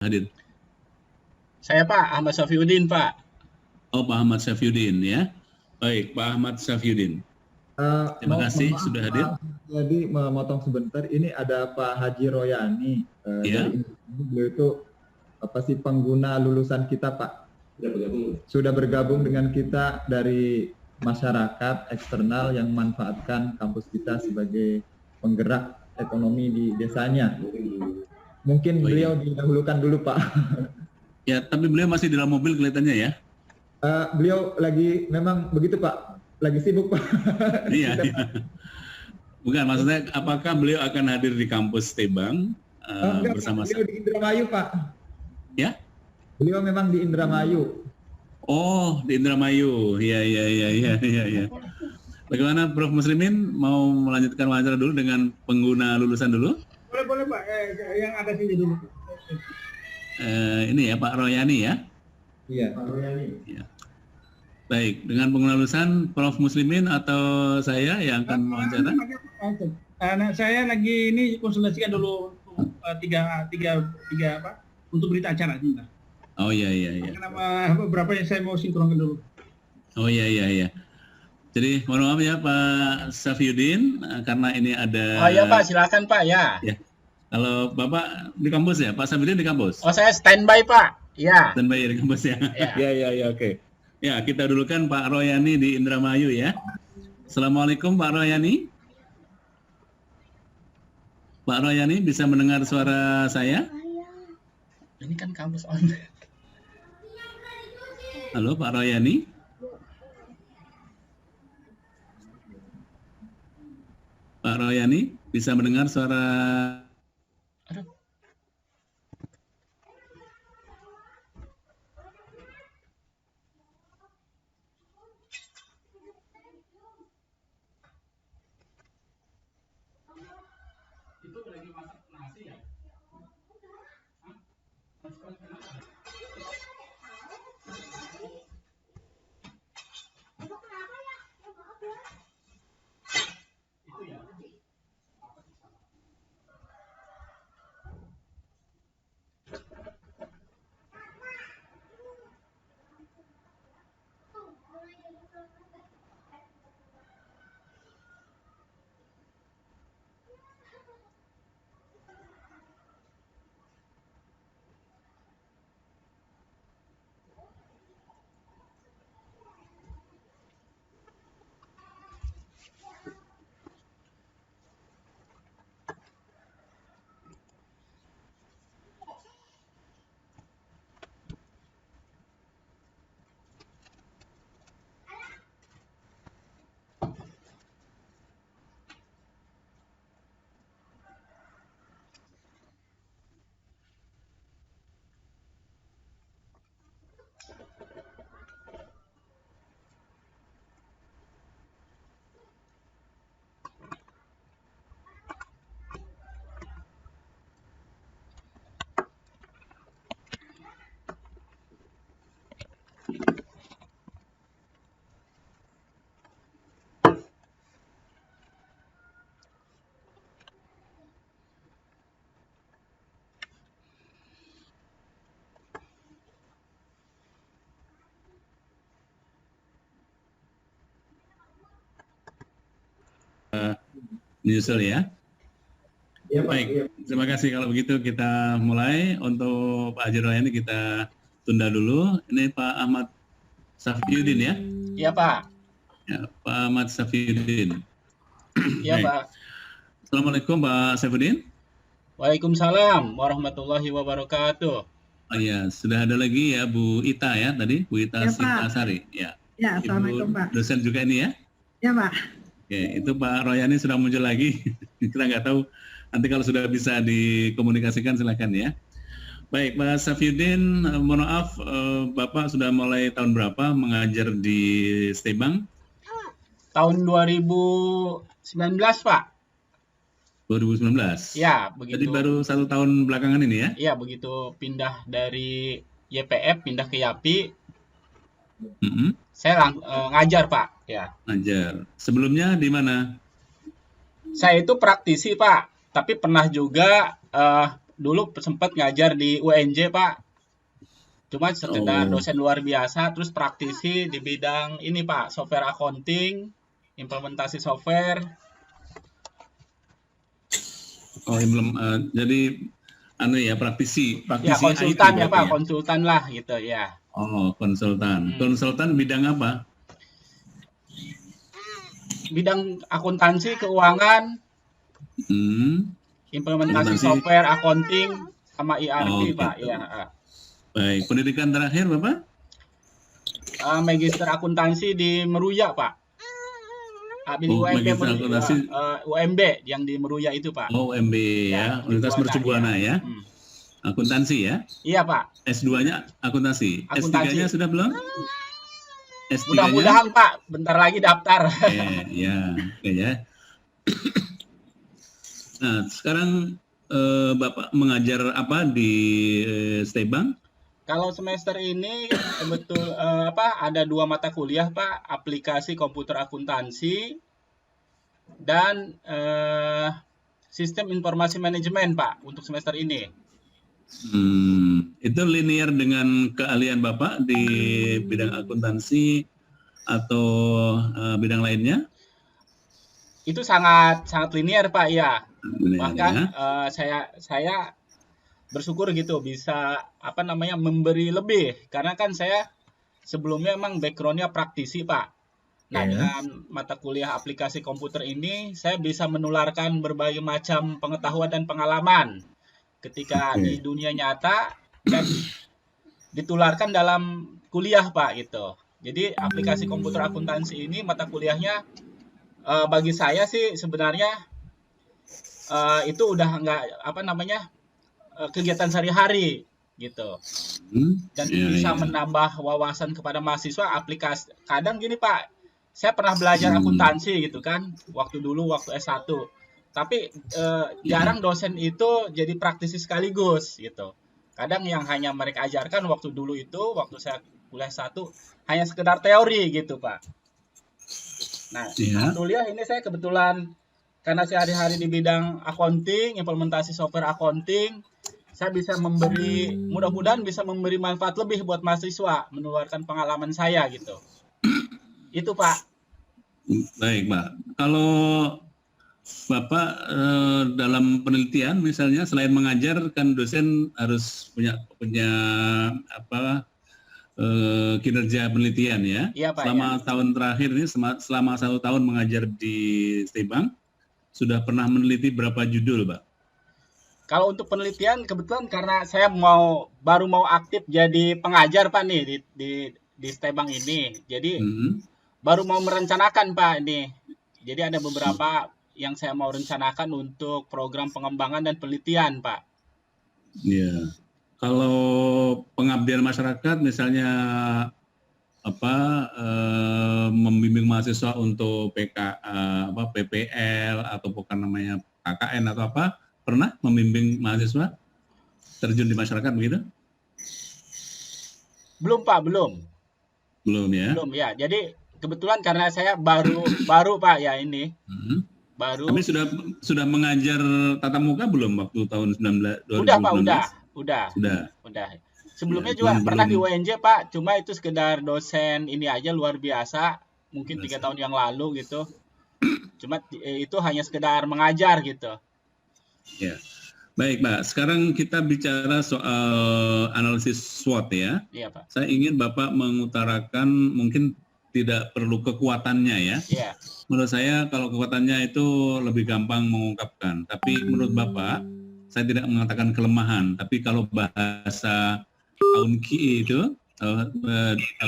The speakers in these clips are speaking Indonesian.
hadir? Saya Pak Ahmad Safiuddin, Pak. Oh, Pak Ahmad Safiuddin ya. Baik, Pak Ahmad Safiuddin. Terima kasih sudah hadir. Jadi memotong sebentar, ini ada Pak Haji Royani Ya. dari Indonesia. Beliau itu pengguna lulusan kita, Pak. Sudah bergabung dengan kita dari masyarakat eksternal yang memanfaatkan kampus kita sebagai penggerak ekonomi di desanya. Mungkin beliau didahulukan dulu, Pak. Ya, tapi beliau masih di dalam mobil kelihatannya ya. Beliau lagi memang begitu, Pak. Lagi sibuk, Pak. Iya. Bukan, maksudnya apakah beliau akan hadir di kampus Tebang bersama beliau di Indramayu, Pak. Ya? Beliau memang di Indramayu. Oh, di Indramayu. Iya. Bagaimana Prof Muslimin mau melanjutkan wawancara dulu dengan pengguna lulusan dulu? Boleh Pak, yang ada sini dulu. Ini ya Pak Royani ya? Iya, Pak Royani. Ya. Baik, dengan pengguna lulusan Prof Muslimin atau saya yang akan wawancara? Saya lagi ini konsultasikan dulu tiga apa untuk berita acara sebentar. Oh iya. Kenapa beberapa yang saya mau sinkronkan dulu. Oh iya. Jadi mohon maaf ya Pak Safiuddin karena ini ada. Oh iya Pak, silakan Pak ya. Ya. Kalau Bapak di kampus ya, Pak Safiuddin di kampus? Oh saya standby Pak. Ya. Standby di kampus ya. Ya, oke. Ya, kita dulukan Pak Royani di Indramayu ya. Assalamualaikum Pak Royani. Pak Royani bisa mendengar suara saya? Ini kan kampus online. Halo Pak Royani. Pak Royani bisa mendengar suara? Aduh. Itu lagi masak nasi ya? Menyusul ya. Ya, Pak. Baik, terima kasih. Kalau begitu kita mulai. Untuk Pak Haji Royani kita tunda dulu. Ini Pak Ahmad Safiuddin ya? Iya Pak. Ya, Pak Ahmad Safiuddin. Iya Pak. Assalamualaikum Pak Safiuddin. Waalaikumsalam warahmatullahi wabarakatuh. Oh iya, sudah ada lagi ya Bu Ita ya tadi, Bu Ita Ya, Sintasari. Ya. Ya, Assalamualaikum Pak. Dosen juga ini ya? Ya Pak. Oke, itu Pak Royani sudah muncul lagi. Kita nggak tahu. Nanti kalau sudah bisa dikomunikasikan silakan ya. Baik, Pak Safiuddin, mohon maaf, Bapak sudah mulai tahun berapa mengajar di Stebang? Tahun 2019 Pak. 2019? Ya, begitu. Jadi baru 1 tahun belakangan ini ya? Iya, begitu pindah dari YPF, pindah ke YAPI, saya ngajar Pak. Ya. Ngajar. Sebelumnya di mana? Saya itu praktisi Pak, tapi pernah juga dulu sempat ngajar di UNJ Pak. Cuma sekedar dosen luar biasa, terus praktisi di bidang ini Pak, software accounting, implementasi software. Jadi praktisi Ya konsultan IT ya Pak, ya? konsultan lah gitu ya. Oh, konsultan. Konsultan bidang apa? Bidang akuntansi, keuangan, implementasi software accounting sama ERP Pak. Gitu. Ya. Baik, pendidikan terakhir Bapak? Magister akuntansi di Meruya Pak. Magister akuntansi. UMB yang di Meruya itu Pak. UMB ya, Universitas Mercubuana ya. Akuntansi ya? Iya Pak. S2-nya akuntansi. S3-nya sudah belum? S3-nya? Mudah-mudahan Pak, bentar lagi daftar. ya. Nah, sekarang Bapak mengajar apa di Stebang? Kalau semester ini ada 2 mata kuliah Pak, aplikasi komputer akuntansi dan sistem informasi manajemen Pak untuk semester ini. Itu linear dengan keahlian Bapak di bidang akuntansi atau bidang lainnya? Itu sangat linear Pak ya. Linear, bahkan ya. saya bersyukur gitu bisa memberi lebih karena kan saya sebelumnya emang backgroundnya praktisi Pak. Nah dengan mata kuliah aplikasi komputer ini saya bisa menularkan berbagai macam pengetahuan dan pengalaman ketika di dunia nyata dan ditularkan dalam kuliah Pak gitu. Jadi aplikasi komputer akuntansi ini mata kuliahnya bagi saya sih sebenarnya itu udah nggak kegiatan sehari-hari gitu dan bisa menambah wawasan kepada mahasiswa aplikasi. Kadang gini Pak, saya pernah belajar akuntansi gitu kan waktu S1 tapi jarang dosen itu jadi praktisi sekaligus gitu. Kadang yang hanya mereka ajarkan waktu saya kuliah 1 hanya sekedar teori gitu Pak. Nah kuliah ini saya kebetulan karena sehari-hari di bidang accounting, implementasi software accounting, saya bisa mudah-mudahan bisa memberi manfaat lebih buat mahasiswa, menularkan pengalaman saya gitu. Itu Pak. Baik Pak. Kalau Bapak dalam penelitian misalnya selain mengajar kan dosen harus punya kinerja penelitian ya. Iya, Pak, selama tahun terakhir ini selama 1 tahun mengajar di Stebang sudah pernah meneliti berapa judul Pak? Kalau untuk penelitian kebetulan karena saya baru mau aktif jadi pengajar Pak nih di Stebang ini. Jadi baru mau merencanakan Pak ini. Jadi ada beberapa yang saya mau rencanakan untuk program pengembangan dan penelitian Pak. Iya. Kalau pengabdian masyarakat misalnya membimbing mahasiswa untuk PPL atau bukan namanya KKN atau apa, pernah membimbing mahasiswa terjun di masyarakat begitu? Belum Pak, belum. Belum ya? Belum ya. Jadi kebetulan karena saya baru Pak ya ini. Baru. Tapi sudah mengajar tatap muka belum waktu tahun 2019? Udah Pak, udah. Sebelumnya juga pernah di UNJ Pak, cuma itu sekedar dosen ini aja luar biasa, mungkin 3 tahun yang lalu gitu. Cuma itu hanya sekedar mengajar gitu. Ya, baik Pak. Sekarang kita bicara soal analisis SWOT ya. Iya Pak. Saya ingin Bapak mengutarakan mungkin tidak perlu kekuatannya ya. Iya. Menurut saya kalau kekuatannya itu lebih gampang mengungkapkan. Tapi menurut Bapak, saya tidak mengatakan kelemahan. Tapi kalau bahasa Aunki itu,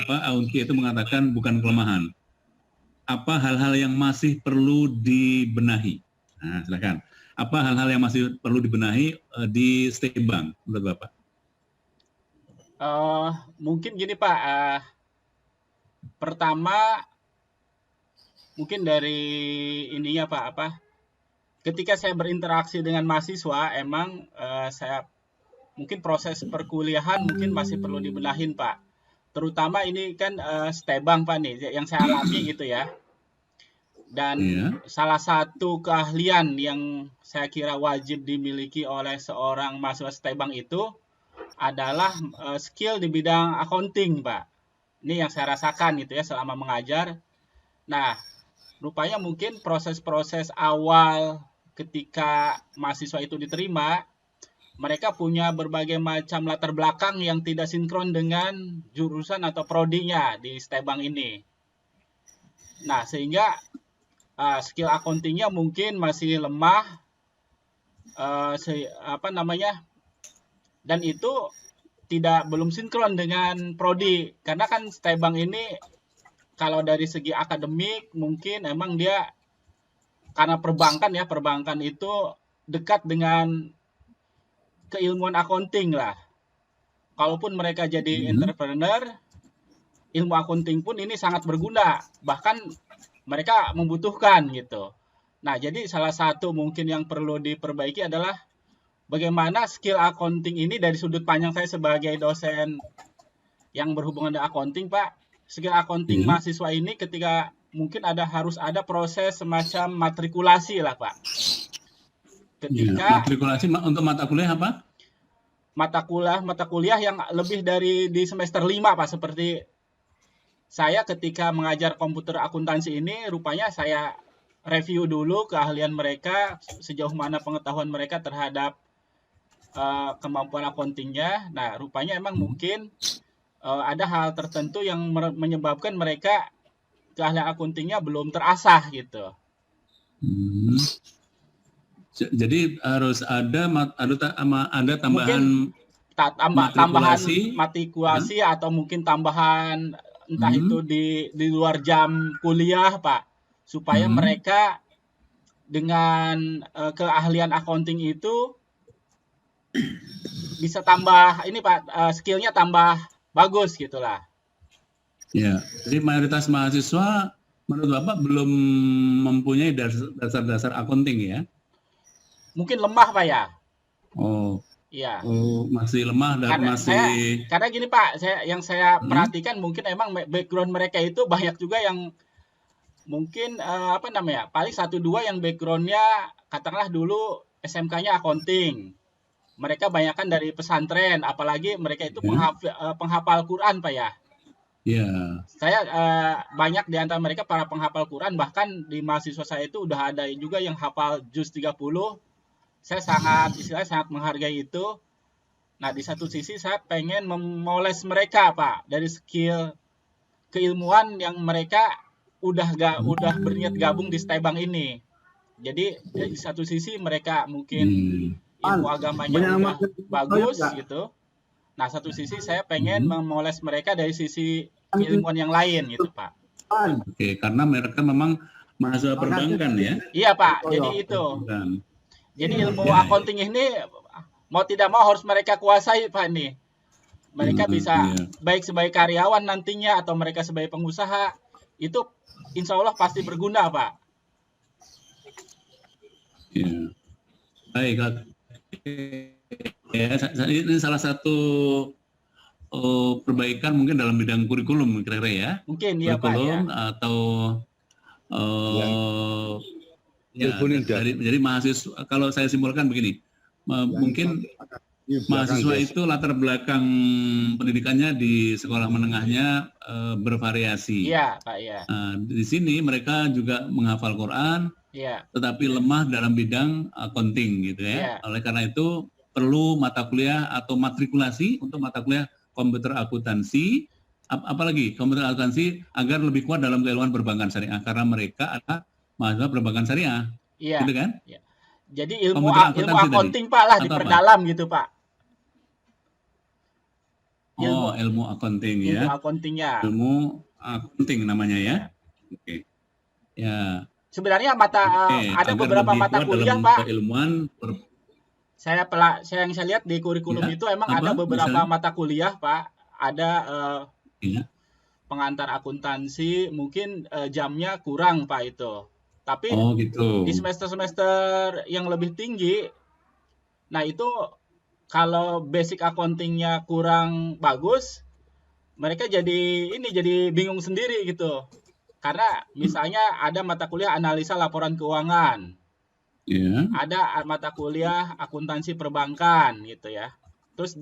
Aunki itu mengatakan bukan kelemahan. Apa hal-hal yang masih perlu dibenahi? Nah, silakan. Apa hal-hal yang masih perlu dibenahi di Stebang menurut Bapak? Mungkin gini Pak, pertama mungkin dari ininya Pak, ketika saya berinteraksi dengan mahasiswa, emang saya mungkin proses perkuliahan mungkin masih perlu dibenahin Pak. Terutama ini kan Stebang Pak nih, yang saya alami gitu ya. Dan Iya. salah satu keahlian yang saya kira wajib dimiliki oleh seorang mahasiswa STEBANG itu adalah skill di bidang accounting, Pak. Ini yang saya rasakan gitu ya selama mengajar. Nah, rupanya mungkin proses-proses awal ketika mahasiswa itu diterima, mereka punya berbagai macam latar belakang yang tidak sinkron dengan jurusan atau prodinya di STEBANG ini. Nah, sehingga skill accountingnya mungkin masih lemah, dan itu belum sinkron dengan prodi, karena kan STEBANG ini kalau dari segi akademik mungkin emang dia karena perbankan itu dekat dengan keilmuan accounting lah. Kalaupun mereka jadi entrepreneur, ilmu accounting pun ini sangat berguna, bahkan mereka membutuhkan gitu. Nah, jadi salah satu mungkin yang perlu diperbaiki adalah bagaimana skill accounting ini dari sudut pandang saya sebagai dosen yang berhubungan dengan accounting, Pak. Skill accounting mahasiswa ini ketika mungkin harus ada proses semacam matrikulasi lah, Pak. Ketika matrikulasi untuk mata kuliah apa? Mata kuliah yang lebih dari di semester 5, Pak, seperti saya ketika mengajar komputer akuntansi ini, rupanya saya review dulu keahlian mereka, sejauh mana pengetahuan mereka terhadap kemampuan accountingnya. Nah, rupanya emang mungkin ada hal tertentu yang menyebabkan mereka keahlian accountingnya belum terasah gitu. Jadi harus ada tambahan tambahan matrikulasi atau mungkin tambahan entah itu di luar jam kuliah, Pak, supaya mereka dengan keahlian accounting itu bisa tambah ini, Pak, skillnya tambah bagus gitulah. Ya, jadi mayoritas mahasiswa menurut Bapak belum mempunyai dasar-dasar accounting ya? Mungkin lemah, Pak ya. Oh. Iya. Oh, masih lemah dan karena gini, Pak, saya perhatikan mungkin emang background mereka itu banyak juga yang mungkin paling 1-2 yang backgroundnya katakanlah dulu SMK-nya accounting. Mereka banyakkan dari pesantren, apalagi mereka itu penghafal Quran, Pak ya. Iya. Saya banyak di antara mereka para penghafal Quran, bahkan di mahasiswa saya itu udah ada juga yang hafal juz 30. Saya sangat menghargai itu. Nah, di satu sisi saya pengen memoles mereka, Pak, dari skill keilmuan yang mereka udah berniat gabung di STEBANG ini. Jadi dari satu sisi mereka mungkin ilmu agamanya udah bagus gitu. Nah, satu sisi saya pengen memoles mereka dari sisi keilmuan yang lain gitu, Pak. Oke, karena mereka memang mahasiswa perbankan ya. Iya, Pak. Jadi itu. Jadi ilmu accounting ini mau tidak mau harus mereka kuasai, Pak, nih. Mereka bisa baik sebagai karyawan nantinya atau mereka sebagai pengusaha, itu insya Allah pasti berguna, Pak. Ya. Baik. Ya, ini salah satu perbaikan mungkin dalam bidang kurikulum kira-kira ya. Mungkin ya, Pak. Kurikulum atau jadi mahasiswa, kalau saya simpulkan begini, mungkin mahasiswa itu latar belakang pendidikannya di sekolah menengahnya bervariasi. Iya, Pak, ya. Di sini mereka juga menghafal Quran, tetapi lemah dalam bidang accounting gitu ya. Oleh karena itu perlu mata kuliah atau matrikulasi untuk mata kuliah komputer akuntansi, apalagi komputer akuntansi agar lebih kuat dalam keilmuan perbankan syariah, karena mereka adalah mahasiswa perbankan syariah, gitu kan? Iya. Jadi ilmu accounting Pak lah diperdalam gitu, Pak. Ilmu accounting ya. Ilmu accountingnya. Ilmu accounting namanya ya. Oke. Ya. Sebenarnya ada beberapa mata kuliah, Pak. Keilmuan saya yang saya lihat di kurikulum itu emang ada beberapa mata kuliah, Pak. Ada pengantar akuntansi, mungkin jamnya kurang, Pak, itu. Tapi gitu. Di semester-semester yang lebih tinggi, nah itu kalau basic accountingnya kurang bagus, mereka jadi bingung sendiri gitu. Karena misalnya ada mata kuliah analisa laporan keuangan, Ya. ada mata kuliah akuntansi perbankan gitu ya. Terus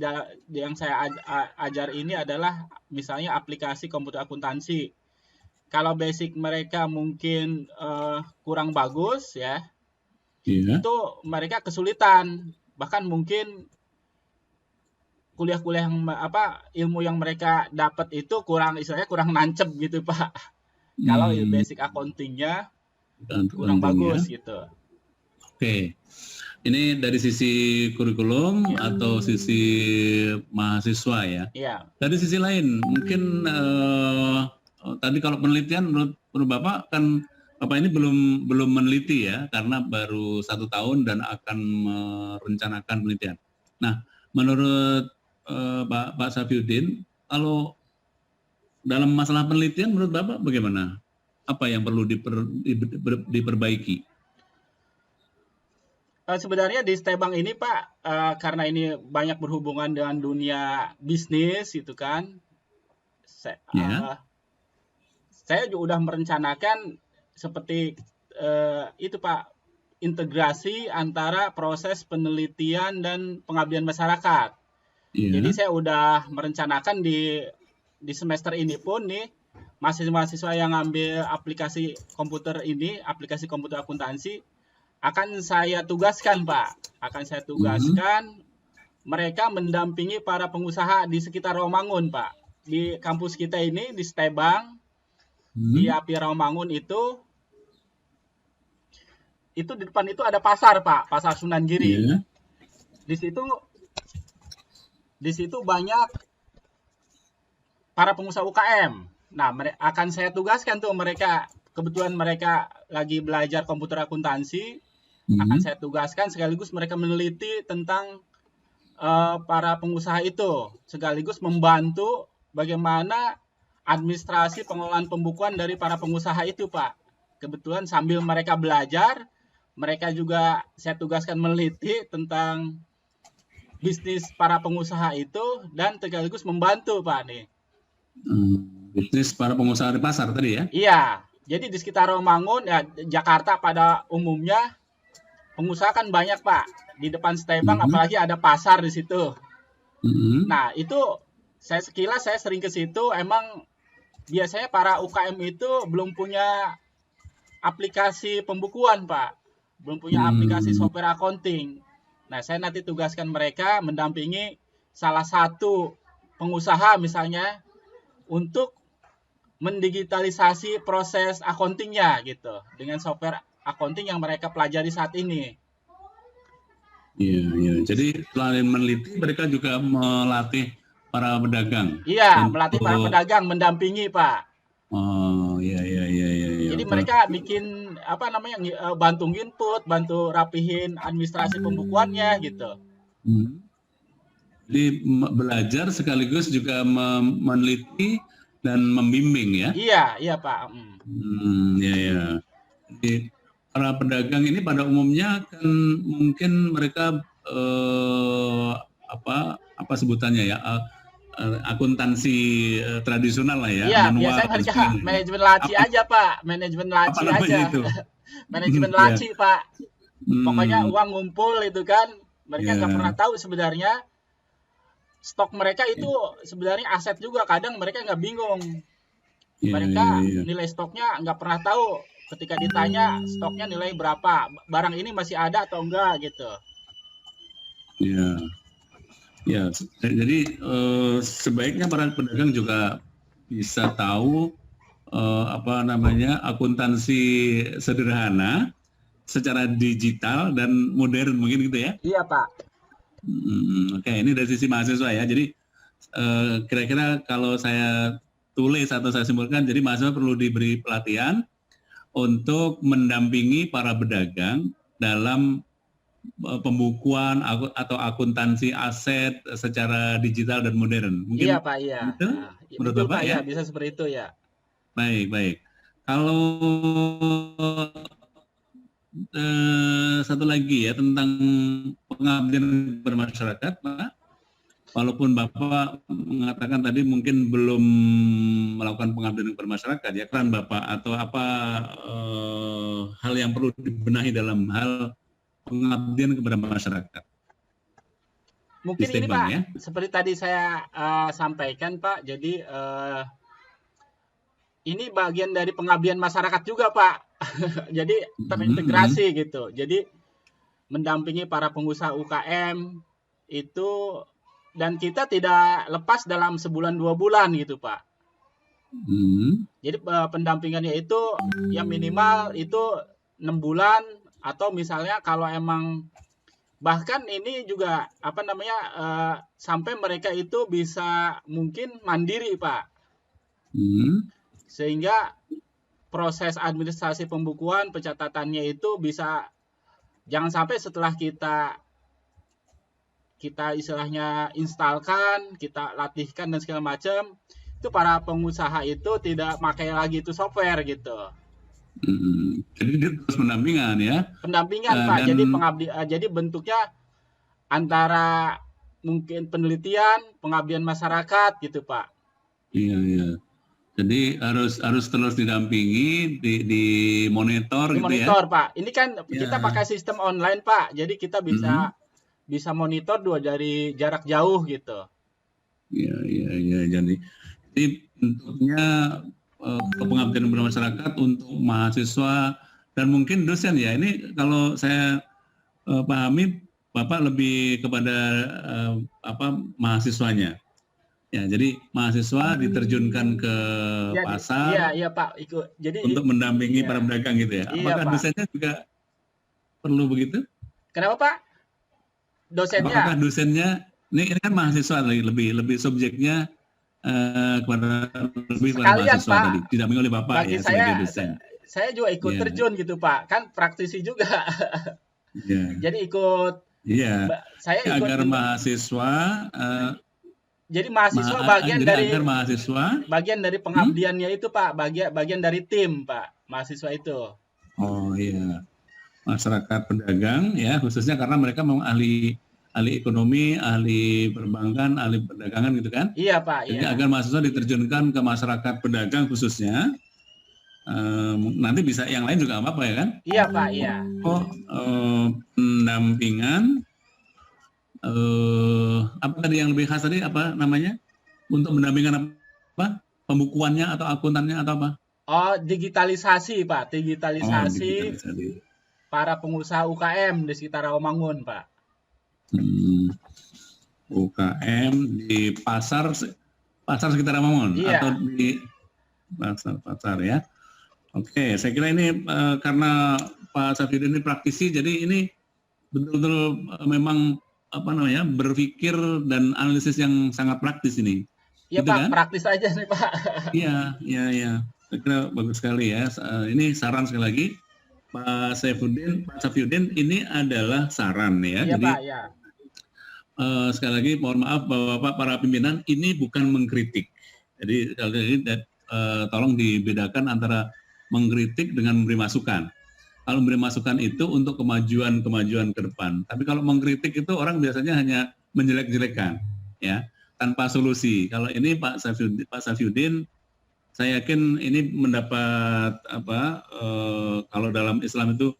yang saya ajar ini adalah misalnya aplikasi komputer akuntansi. Kalau basic mereka mungkin kurang bagus ya, Iya. itu mereka kesulitan. Bahkan mungkin kuliah-kuliah yang ilmu yang mereka dapat itu istilahnya kurang nancep gitu Pak. Kalau basic accounting-nya kurang bagus gitu. Oke. Ini dari sisi kurikulum atau sisi mahasiswa ya. Iya. Dari sisi lain, mungkin tadi kalau penelitian menurut Bapak kan Bapak ini belum meneliti ya, karena baru 1 tahun dan akan merencanakan penelitian. Nah, menurut Pak Safyuddin, kalau dalam masalah penelitian menurut Bapak bagaimana? Apa yang perlu diperbaiki? Sebenarnya di Stebang ini Pak, karena ini banyak berhubungan dengan dunia bisnis gitu kan, saya juga udah merencanakan seperti itu Pak, integrasi antara proses penelitian dan pengabdian masyarakat. Jadi saya udah merencanakan di semester ini pun nih, mahasiswa yang ngambil aplikasi komputer ini, aplikasi komputer akuntansi, akan saya tugaskan Pak, mereka mendampingi para pengusaha di sekitar Rawamangun Pak. Di kampus kita ini di Stebang, di API Rawamangun itu di depan itu ada pasar Pak, pasar Sunan Giri. Di situ banyak para pengusaha UKM. Nah, akan saya tugaskan tuh mereka, kebetulan mereka lagi belajar komputer akuntansi. Akan saya tugaskan sekaligus mereka meneliti tentang para pengusaha itu, sekaligus membantu bagaimana administrasi pengelolaan pembukuan dari para pengusaha itu Pak. Kebetulan sambil mereka belajar, mereka juga saya tugaskan meneliti tentang bisnis para pengusaha itu dan sekaligus membantu Pak nih. Bisnis para pengusaha di pasar tadi ya? Iya, jadi di sekitar Rawamangun ya, Jakarta pada umumnya pengusaha kan banyak Pak, di depan Stebang apalagi ada pasar di situ. Nah itu saya sering ke situ, emang biasanya para UKM itu belum punya aplikasi pembukuan Pak, belum punya aplikasi software accounting. Nah saya nanti tugaskan mereka mendampingi salah satu pengusaha misalnya untuk mendigitalisasi proses accountingnya gitu, dengan software accounting yang mereka pelajari saat ini. Iya. Jadi selain meneliti, mereka juga melatih para pedagang. Iya, melatih para pedagang, mendampingi Pak. Oh, iya. Jadi mereka bikin bantu input, bantu rapihin administrasi pembukuannya gitu. Jadi belajar sekaligus juga meneliti dan membimbing ya? Iya Pak. Iya. Jadi para pedagang ini pada umumnya kan mungkin mereka apa sebutannya ya, akuntansi tradisional lah ya. Iya, biasanya mereka manajemen laci aja Pak, manajemen laci aja. Manajemen laci Pak. Pokoknya uang ngumpul itu kan, mereka nggak pernah tahu sebenarnya stok mereka itu sebenarnya aset juga. Kadang mereka nggak bingung. Mereka nilai stoknya nggak pernah tahu. Ketika ditanya stoknya nilai berapa, barang ini masih ada atau enggak gitu. Ya. Jadi sebaiknya para pedagang juga bisa tahu akuntansi sederhana secara digital dan modern mungkin gitu ya? Iya Pak. Oke, ini dari sisi mahasiswa ya. Jadi kira-kira kalau saya tulis atau saya simpulkan, jadi mahasiswa perlu diberi pelatihan untuk mendampingi para pedagang dalam pembukuan atau akuntansi aset secara digital dan modern. Mungkin iya Pak, iya. Betul? Menurut Bapak ya? Bisa seperti itu ya. Baik. Kalau satu lagi ya tentang pengabdian bermasyarakat, Pak. walaupun Bapak mengatakan tadi mungkin belum melakukan pengabdian kepada masyarakat, ya kan Bapak, atau apa hal yang perlu dibenahi dalam hal pengabdian kepada masyarakat? Mungkin ini Istiqbal, Pak, ya. seperti tadi saya sampaikan Pak, jadi ini bagian dari pengabdian masyarakat juga Pak. Jadi terintegrasi gitu. Jadi mendampingi para pengusaha UKM itu, dan kita tidak lepas dalam sebulan 2 bulan gitu Pak. Jadi pendampingannya itu yang minimal itu 6 bulan, atau misalnya kalau emang bahkan ini juga apa namanya sampai mereka itu bisa mungkin mandiri Pak. Sehingga proses administrasi pembukuan, pencatatannya itu bisa, jangan sampai setelah kita istilahnya instalkan, kita latihkan dan segala macam, itu para pengusaha itu tidak pakai lagi itu software gitu. Jadi dia terus pendampingan, ya. Pendampingan Pak. Jadi jadi bentuknya antara mungkin penelitian, pengabdian masyarakat gitu Pak. Iya, iya. Jadi harus terus didampingi, dimonitor gitu ya. Dimonitor Pak. Ini kan kita pakai sistem online Pak. Jadi kita bisa monitor dari jarak jauh gitu. Iya, iya, iya. Jadi bentuknya pengabdian kepada masyarakat untuk mahasiswa dan mungkin dosen ya. Ini kalau saya pahami Bapak lebih kepada mahasiswanya. Ya, jadi mahasiswa diterjunkan ke pasar. Iya Pak, ikut. Jadi untuk mendampingi para pedagang gitu ya. Apakah dosennya juga perlu begitu? Kenapa Pak? Dosennya? Apakah dosennya ini kan mahasiswa lebih subjeknya kepada mahasiswa Pak, tadi, didampingi oleh Bapak bagi ya sebagai dosen. Saya juga ikut terjun gitu Pak, kan praktisi juga. Jadi ikut. Iya. Saya ikut agar mahasiswa. Jadi mahasiswa bagian dari pengabdiannya itu Pak, bagian dari tim Pak, mahasiswa itu. Oh iya, masyarakat pedagang ya, khususnya karena mereka memang ahli ekonomi, ahli perbankan, ahli perdagangan gitu kan? Iya Pak. Jadi agar mahasiswa diterjunkan ke masyarakat pedagang khususnya, nanti bisa yang lain juga apa ya kan? Iya Pak, iya. Pendampingan. Apa tadi yang lebih khas tadi, apa namanya, untuk mendampingkan apa, pembukuannya atau akuntannya atau apa? Digitalisasi Pak, digitalisasi para pengusaha UKM di sekitar Rawamangun Pak. UKM di pasar sekitar Rawamangun atau di pasar ya. Oke, saya kira ini karena Pak Safidin ini praktisi, jadi ini betul-betul memang berpikir dan analisis yang sangat praktis ini. Iya gitu Pak, kan? Praktis aja nih Pak. Iya. Saya kira bagus sekali ya. Ini saran sekali lagi, Pak Safidin, ini adalah saran ya. Iya jadi, Pak, ya. Sekali lagi mohon maaf Bapak para pimpinan, ini bukan mengkritik. Jadi tolong dibedakan antara mengkritik dengan memberi masukan. Kalau memberi masukan itu untuk kemajuan ke depan. Tapi kalau mengkritik itu orang biasanya hanya menjelek-jelekan, ya, tanpa solusi. Kalau ini Pak Safidin, saya yakin ini mendapat kalau dalam Islam itu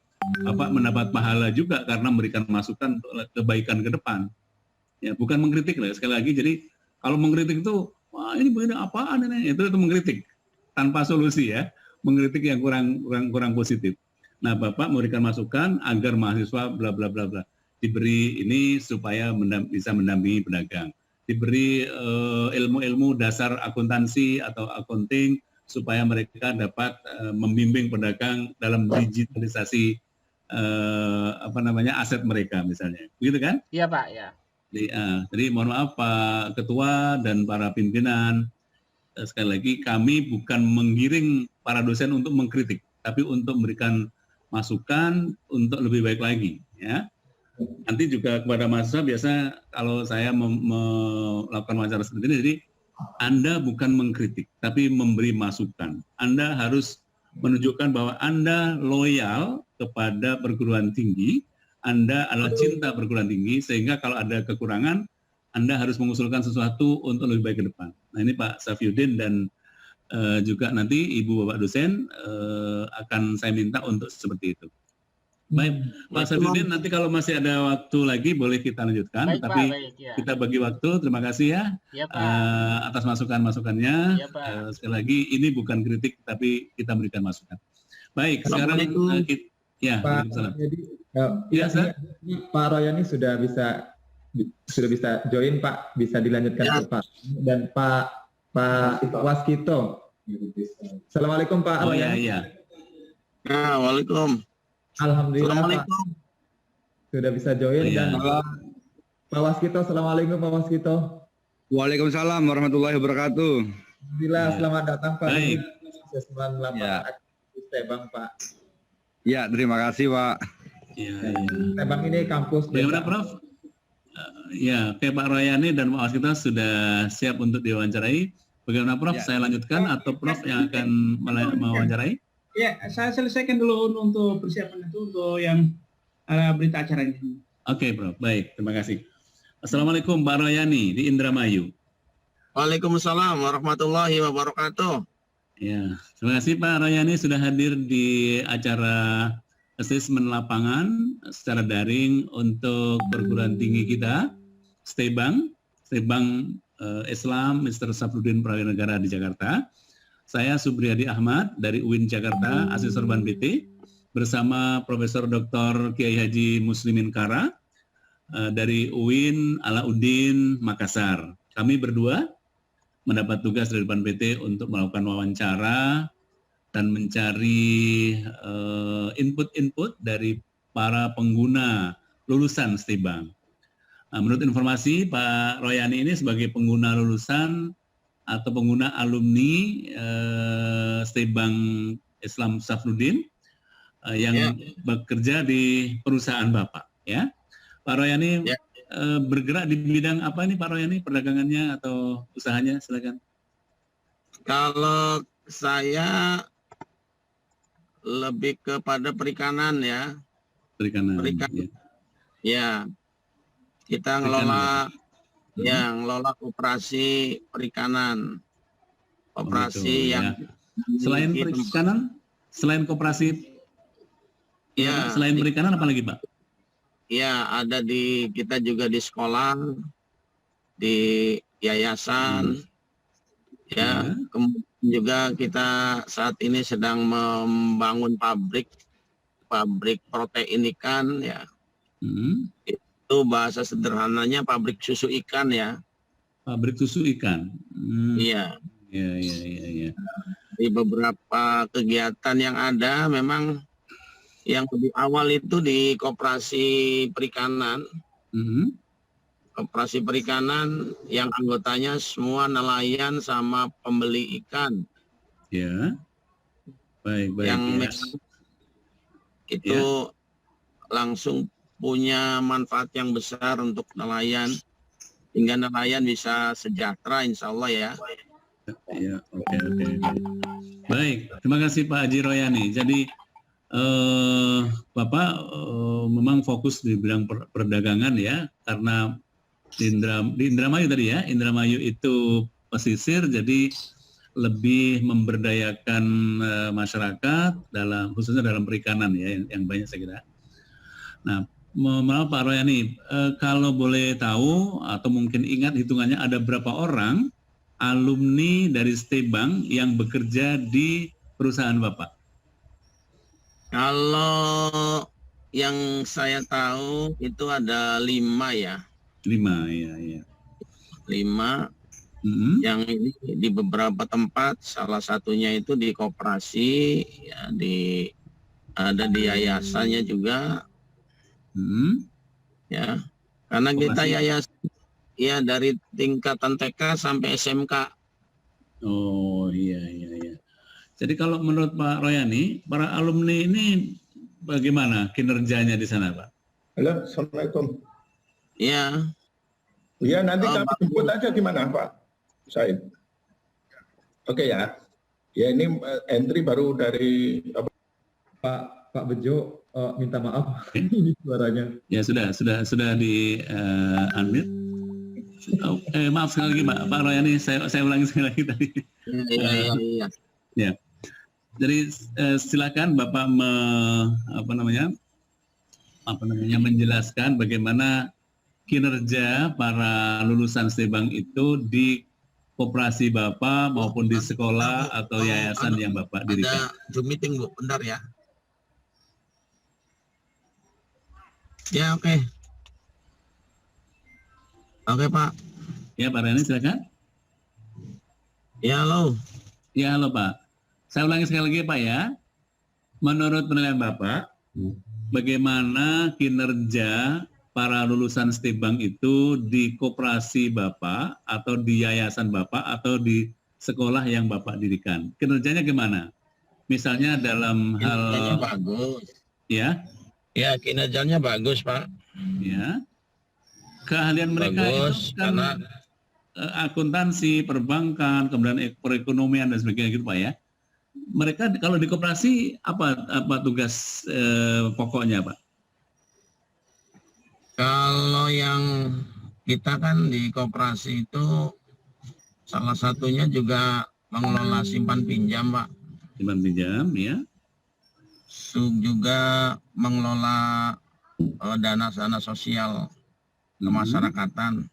mendapat pahala juga karena memberikan masukan untuk kebaikan ke depan. Ya, bukan mengkritik lah sekali lagi. Jadi kalau mengkritik itu, wah ini begini apaan ini? Itu mengkritik tanpa solusi ya, mengkritik yang kurang positif. Nah, Bapak memberikan masukan agar mahasiswa bla bla bla bla diberi ini supaya bisa mendampingi pedagang, diberi ilmu-ilmu dasar akuntansi atau accounting supaya mereka dapat membimbing pedagang dalam digitalisasi aset mereka misalnya, begitu kan? Iya Pak, ya. Jadi mohon maaf Pak Ketua dan para pimpinan, sekali lagi kami bukan menggiring para dosen untuk mengkritik, tapi untuk memberikan masukan untuk lebih baik lagi ya. Nanti juga kepada mahasiswa biasa kalau saya melakukan wawancara seperti ini, jadi Anda bukan mengkritik tapi memberi masukan. Anda harus menunjukkan bahwa Anda loyal kepada perguruan tinggi, Anda adalah cinta perguruan tinggi, sehingga kalau ada kekurangan Anda harus mengusulkan sesuatu untuk lebih baik ke depan. Nah ini Pak Safyuddin dan juga nanti Ibu Bapak dosen akan saya minta untuk seperti itu. Baik, Pak Safyuddin, nanti kalau masih ada waktu lagi boleh kita lanjutkan, Baik, tapi Pak, baik, ya. kita bagi waktu. Terima kasih ya, Ya, Pak. atas masukan-masukannya. Ya, Pak. Sekali lagi ini bukan kritik, tapi kita berikan masukan. Baik, sekarang ya, Pak, Waalaikumsalam. jadi Ya, ini Pak Royani sudah bisa join Pak, bisa dilanjutkan Ya. ke Pak dan Pak Waskito. Assalamualaikum Pak Oh iya, Royani. iya. Nah, waalaikumsalam. Alhamdulillah Pak Assalamualaikum. sudah bisa join Iya. dan Pak Waskito, Assalamualaikum Pak Waskito. Waalaikumsalam warahmatullahi wabarakatuh. Alhamdulillah, Ya. selamat datang Pak. Baik. Asesmen lapangan Ya. aktivitas Tebang Pak. Ya, terima kasih Pak. Iya, iya. Tebang ini kampus. Bagaimana desa. Prof? Ya, oke, Pak Royani dan Pak Waskito sudah siap untuk diwawancarai. Bagaimana Prof? Ya. Saya lanjutkan atau Prof yang akan mewawancarai? Ya, saya selesaikan dulu untuk persiapan itu untuk yang berita acaranya. Oke, Prof. Baik, terima kasih. Assalamualaikum Pak Royani di Indramayu. Waalaikumsalam warahmatullahi wabarakatuh. Ya, terima kasih Pak Royani sudah hadir di acara asesmen lapangan secara daring untuk perguruan tinggi kita, Stebang Islam Mr. Safruddin Prawira Negara di Jakarta. Saya Subriyadi Ahmad dari UIN Jakarta, Asesor Ban PT, bersama Profesor Dr. Kiai Haji Muslimin Kara dari UIN Alauddin Makassar. Kami berdua mendapat tugas dari Ban PT untuk melakukan wawancara dan mencari input-input dari para pengguna lulusan Stebang. Menurut informasi Pak Royani ini sebagai pengguna lulusan atau pengguna alumni Stebang Islam Safruddin yang bekerja di perusahaan Bapak, ya. Pak Royani bergerak di bidang apa ini Pak Royani, perdagangannya atau usahanya? Silakan. Kalau saya lebih kepada perikanan ya. Perikanan. Perikanan. Ya. Kita Perikanan. ngelola operasi perikanan. Operasi gitu, yang ya. Selain perikanan, selain koperasi, ya, selain perikanan apa lagi Pak? ya ada kita juga di sekolah, di yayasan, ya. Kemudian juga kita saat ini sedang membangun pabrik protein ikan ya. Itu bahasa sederhananya pabrik susu ikan ya. Pabrik susu ikan. Iya. Iya. Di beberapa kegiatan yang ada memang yang lebih awal itu di koperasi perikanan. Koperasi perikanan yang anggotanya semua nelayan sama pembeli ikan. Ya. Baik. Yang Ya. memang itu langsung punya manfaat yang besar untuk nelayan, hingga nelayan bisa sejahtera insya Allah ya. Ya, oke. Baik, terima kasih Pak Haji Royani. Jadi Bapak memang fokus di bidang perdagangan ya, karena di Indramayu tadi ya, Indramayu itu pesisir, jadi lebih memberdayakan masyarakat khususnya dalam perikanan ya, yang banyak saya kira. Nah, maaf Pak Royani, kalau boleh tahu atau mungkin ingat hitungannya ada berapa orang alumni dari Stebang yang bekerja di perusahaan Bapak? Kalau yang saya tahu itu ada 5 ya. 5 ya. 5 yang ini di beberapa tempat, salah satunya itu di koperasi ya, ada di yayasannya juga. Ya, karena kita yayasan ya dari tingkatan TK sampai SMK. Oh iya. Jadi kalau menurut Pak Royani, para alumni ini bagaimana kinerjanya di sana, Pak? Halo, Assalamualaikum. Ya. Ya, nanti kami jemput aja gimana, Pak Said? Oke ya. Ya, ini entry baru dari Pak Bejo minta maaf ini suaranya. Ya sudah di unmute. Maaf sekali lagi Pak Royani, saya ulangi sekali lagi tadi. Iya. Ya. Jadi silakan Bapak menjelaskan bagaimana kinerja para lulusan STEBANG itu di koperasi Bapak maupun di sekolah atau yayasan yang Bapak dirikan. Ada Zoom meeting Bu, bentar ya. Ya, oke. Oke Pak. Ya Pak Royani silakan. Ya halo. Ya halo Pak. Saya ulangi sekali lagi Pak ya. Menurut penilaian Bapak, bagaimana kinerja para lulusan STEBANG itu di koperasi Bapak atau di yayasan Bapak atau di sekolah yang Bapak dirikan? Kinerjanya gimana? Misalnya dalam Kinerjanya hal bagus. ya, Ya, kinerjanya bagus Pak. ya. Keahlian mereka Bagus itu kan karena akuntansi, perbankan, kemudian perekonomian dan sebagainya gitu Pak ya. Mereka kalau di koperasi apa tugas pokoknya Pak? kalau yang kita kan di koperasi itu salah satunya juga mengelola simpan pinjam Pak. Simpan pinjam ya. Juga mengelola dana sosial kemasyarakatan.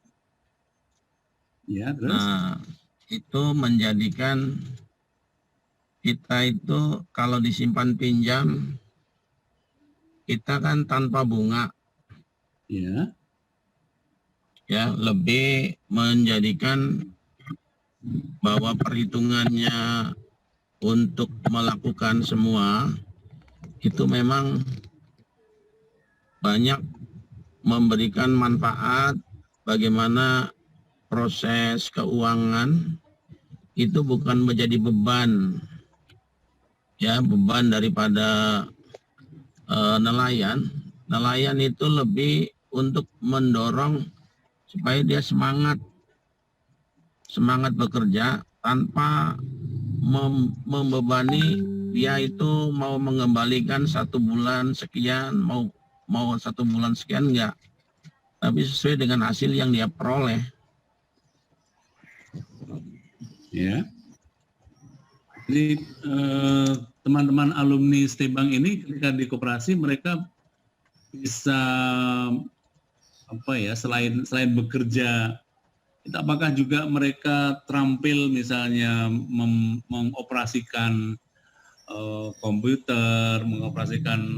Ya, terus? Nah, itu menjadikan kita itu kalau disimpan pinjam, kita kan tanpa bunga. Ya. Ya, lebih menjadikan bahwa perhitungannya untuk melakukan semua itu memang banyak memberikan manfaat bagaimana proses keuangan itu bukan menjadi beban ya, beban daripada nelayan itu lebih untuk mendorong supaya dia semangat bekerja tanpa membebani dia itu mau mengembalikan 1 bulan sekian, mau 1 bulan sekian enggak, tapi sesuai dengan hasil yang dia peroleh. Ya. Jadi teman-teman alumni STEBANG ini ketika di koperasi mereka bisa selain bekerja, apakah juga mereka terampil misalnya mengoperasikan komputer, mengoperasikan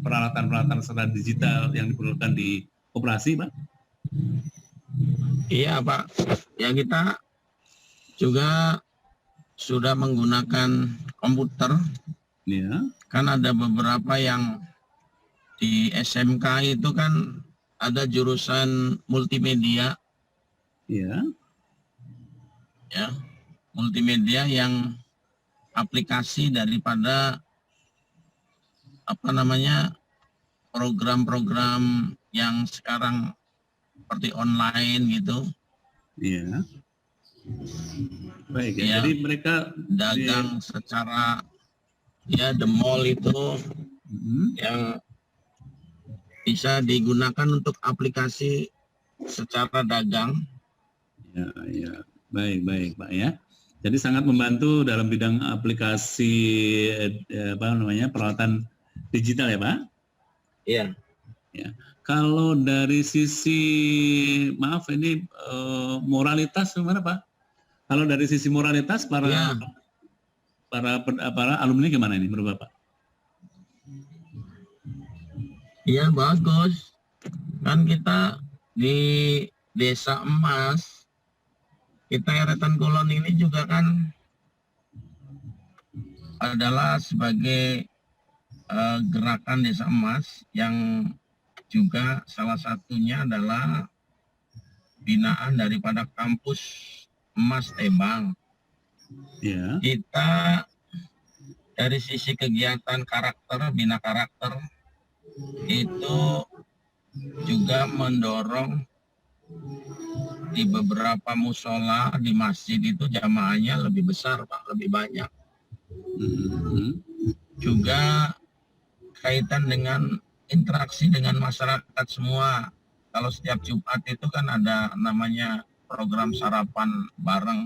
peralatan-peralatan secara digital yang diperlukan di koperasi, Pak? Iya, Pak. Ya, kita juga sudah menggunakan komputer. Ya. Kan ada beberapa yang di SMK itu kan ada jurusan multimedia. Ya. Ya, multimedia yang aplikasi daripada program-program yang sekarang seperti online gitu. Iya. Baik ya. Ya, Jadi mereka dagang secara ya the mall itu yang bisa digunakan untuk aplikasi secara dagang. Ya. Baik Pak ya. Jadi sangat membantu dalam bidang aplikasi peralatan digital ya Pak? Iya. Ya. Kalau dari sisi moralitas gimana Pak? Kalau dari sisi moralitas para alumni gimana ini menurut Bapak? Iya, bagus. Kan kita di Desa Emas, kita Eretan Kulon ini juga kan adalah sebagai gerakan Desa Emas yang juga salah satunya adalah binaan daripada kampus Emas STEBANG. Ya. Kita dari sisi kegiatan karakter, bina karakter, itu juga mendorong di beberapa musola di masjid itu jamaahnya lebih besar Pak, lebih banyak. Juga kaitan dengan interaksi dengan masyarakat semua, kalau setiap Jumat itu kan ada namanya program sarapan bareng.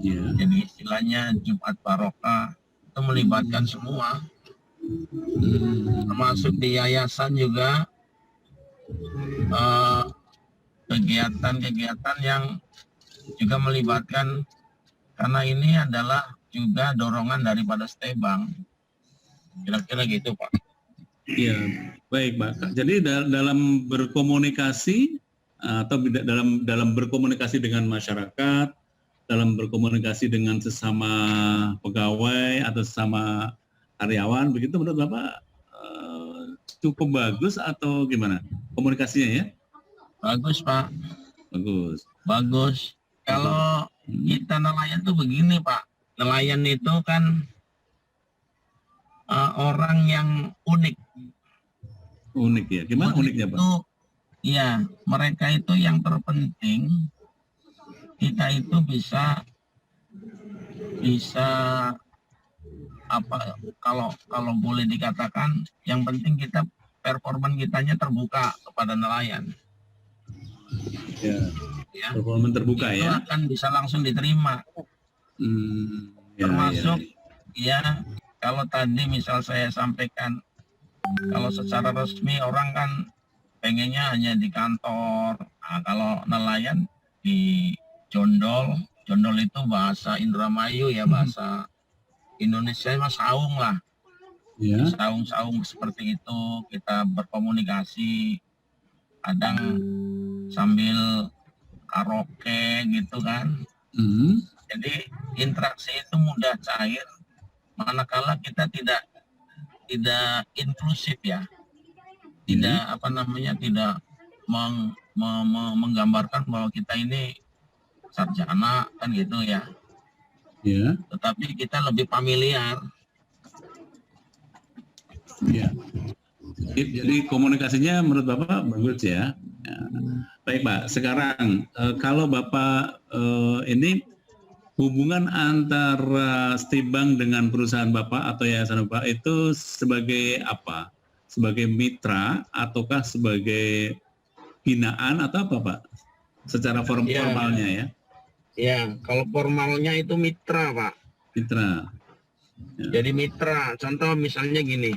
Ya. Jadi istilahnya Jumat Barokah, itu melibatkan semua, termasuk di yayasan juga kegiatan-kegiatan yang juga melibatkan, karena ini adalah juga dorongan daripada Stebang. Kira-kira gitu, Pak. Iya, baik, Pak. Jadi dalam berkomunikasi atau dalam berkomunikasi dengan masyarakat, dalam berkomunikasi dengan sesama pegawai atau sesama karyawan, begitu menurut Bapak cukup bagus atau gimana komunikasinya ya? Bagus, Pak. Bagus. Bagus. Kalau kita nelayan tuh begini, Pak. Nelayan itu kan orang yang unik. Unik ya. Gimana uniknya, Pak? Itu, ya, mereka itu yang terpenting kita itu bisa apa, kalau boleh dikatakan, yang penting kita performan kitanya terbuka kepada nelayan. Ya. Ya. Performan terbuka itu ya. akan bisa langsung diterima. Ya, Termasuk ya. kalau tadi misal saya sampaikan, kalau secara resmi orang kan pengennya hanya di kantor. Nah, kalau nelayan di jondol itu bahasa Indramayu ya, bahasa Indonesia mas saung lah. Ya. Saung-saung seperti itu kita berkomunikasi, kadang sambil karaoke gitu kan. Jadi interaksi itu mudah cair, manakala kita tidak inklusif ya, tidak tidak menggambarkan bahwa kita ini sarjana kan gitu ya. Ya. Tetapi kita lebih familiar. Ya. Jadi komunikasinya menurut Bapak bagus ya. Ya. Baik Pak, sekarang kalau Bapak ini hubungan antara Stebang dengan perusahaan Bapak atau yayasan Bapak itu sebagai apa? Sebagai mitra ataukah sebagai binaan atau apa Pak? Secara formalnya ya? Ya, kalau formalnya itu mitra Pak. Mitra. Ya. Jadi mitra, contoh misalnya gini,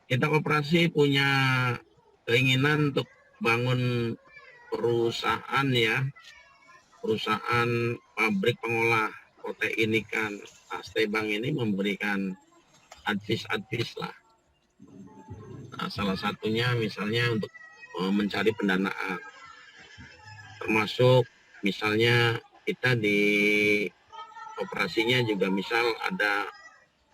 kita koperasi punya keinginan untuk bangun perusahaan ya, perusahaan pabrik pengolah protein ikan. Nah, Stebang ini memberikan advis lah. Nah, salah satunya misalnya untuk mencari pendanaan, termasuk misalnya kita di operasinya juga misal ada,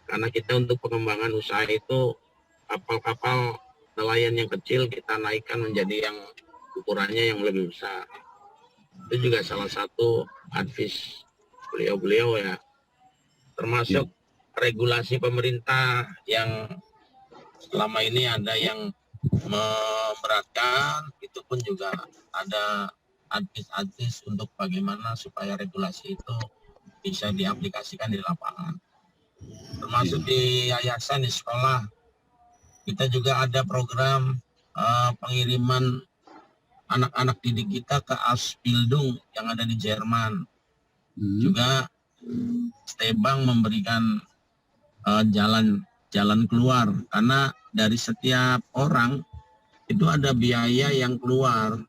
karena kita untuk pengembangan usaha itu kapal-kapal nelayan yang kecil kita naikkan menjadi yang ukurannya yang lebih besar. Itu juga salah satu advis beliau ya. Termasuk regulasi pemerintah yang selama ini ada yang memberatkan, itu pun juga ada advis untuk bagaimana supaya regulasi itu bisa diaplikasikan di lapangan. Termasuk di yayasan, di sekolah, kita juga ada program pengiriman anak-anak didik kita ke Ausbildung yang ada di Jerman. Juga Stebang memberikan jalan keluar, karena dari setiap orang itu ada biaya yang keluar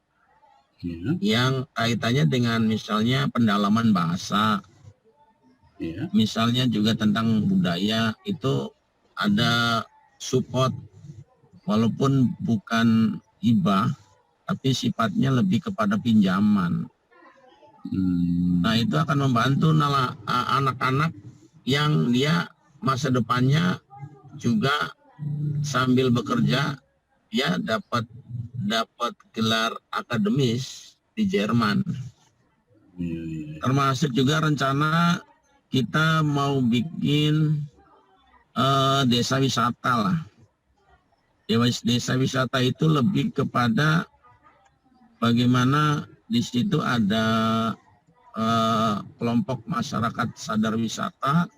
yang kaitannya dengan misalnya pendalaman bahasa, misalnya juga tentang budaya, itu ada support walaupun bukan hibah tapi sifatnya lebih kepada pinjaman. Nah, itu akan membantu anak-anak yang dia masa depannya juga sambil bekerja dia dapat gelar akademis di Jerman. Termasuk juga rencana kita mau bikin desa wisata lah. Desa wisata itu lebih kepada bagaimana di situ ada kelompok masyarakat sadar wisata,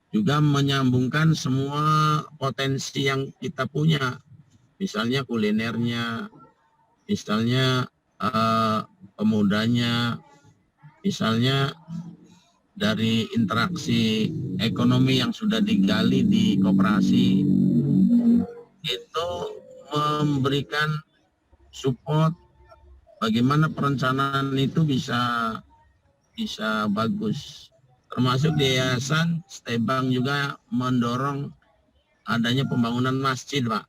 juga menyambungkan semua potensi yang kita punya, misalnya kulinernya, misalnya pemudanya, misalnya dari interaksi ekonomi yang sudah digali di koperasi, itu memberikan support bagaimana perencanaan itu bisa bagus. Termasuk di yayasan Stebang juga mendorong adanya pembangunan masjid, Pak.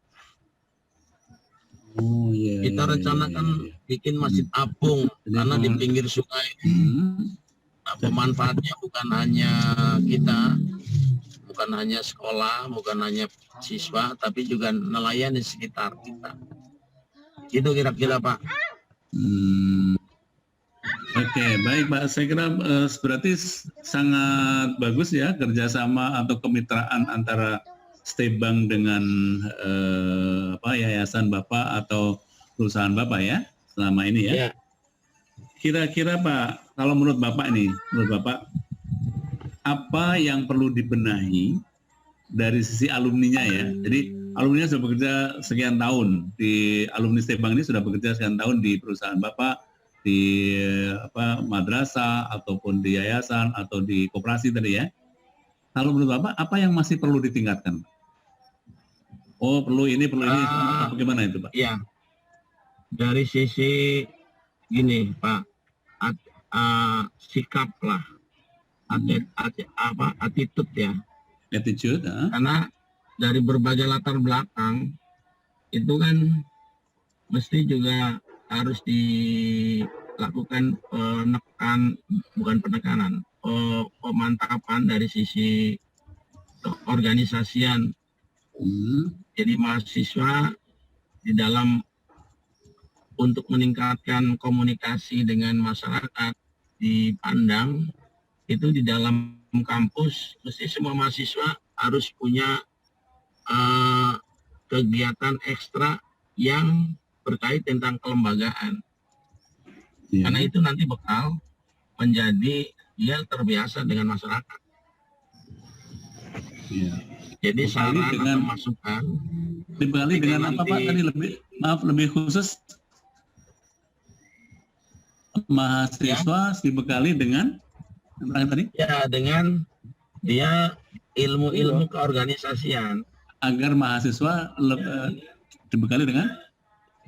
Oh iya. Kita rencanakan bikin masjid apung karena di pinggir sungai. Nah, pemanfaatnya bukan hanya kita, bukan hanya sekolah, bukan hanya siswa, tapi juga nelayan di sekitar kita. Itu kira-kira, Pak. Oke, baik Pak. Saya kira berarti sangat bagus ya kerjasama atau kemitraan antara Stebang dengan yayasan Bapak atau perusahaan Bapak ya selama ini ya. Ya. Kira-kira Pak, kalau menurut Bapak apa yang perlu dibenahi dari sisi alumninya ya? Jadi alumninya sudah bekerja sekian tahun di alumni Stebang ini sudah bekerja sekian tahun di perusahaan Bapak, di madrasah ataupun di yayasan atau di koperasi tadi ya. Kalau menurut Bapak apa yang masih perlu ditingkatkan? Oh perlu ini, bagaimana itu Pak? Iya, dari sisi gini Pak, sikap lah, attitude ya. Attitude, Karena dari berbagai latar belakang itu kan mesti juga harus dilakukan pemantapan dari sisi organisasian. Jadi mahasiswa di dalam untuk meningkatkan komunikasi dengan masyarakat dipandang itu di dalam kampus mesti semua mahasiswa harus punya kegiatan ekstra yang berkait tentang kelembagaan. Karena itu nanti bekal menjadi dia terbiasa dengan masyarakat. Jadi saran atau masukan dibekali dengan apa Pak tadi lebih khusus mahasiswa dibekali dengan apa tadi? Ya dengan dia ilmu-ilmu keorganisasian agar mahasiswa dibekali dengan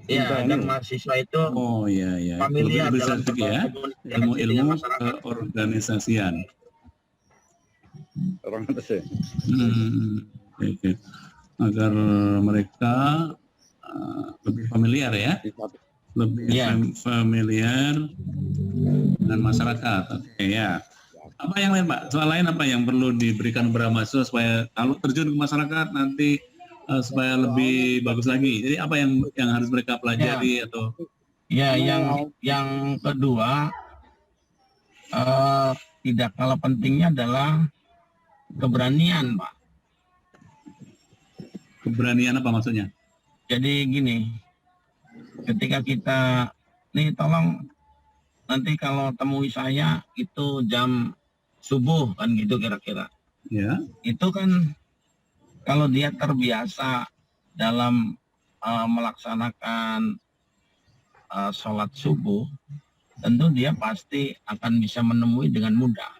agar mahasiswa itu familiar dalam ilmu-ilmu keorganisasian. Agar mereka lebih familiar ya, familiar dengan masyarakat. Oke ya. Apa yang lain Pak? Soal lain apa yang perlu diberikan kepada mahasiswa supaya kalau terjun ke masyarakat nanti supaya lebih bagus lagi. Jadi apa yang harus mereka pelajari atau? Ya, yang kedua tidak kalah pentingnya adalah keberanian, Pak. Keberanian apa maksudnya? Jadi gini, ketika kita tolong nanti kalau temui saya itu jam subuh kan gitu kira-kira. Ya. Itu kan kalau dia terbiasa dalam melaksanakan sholat subuh, tentu dia pasti akan bisa menemui dengan mudah.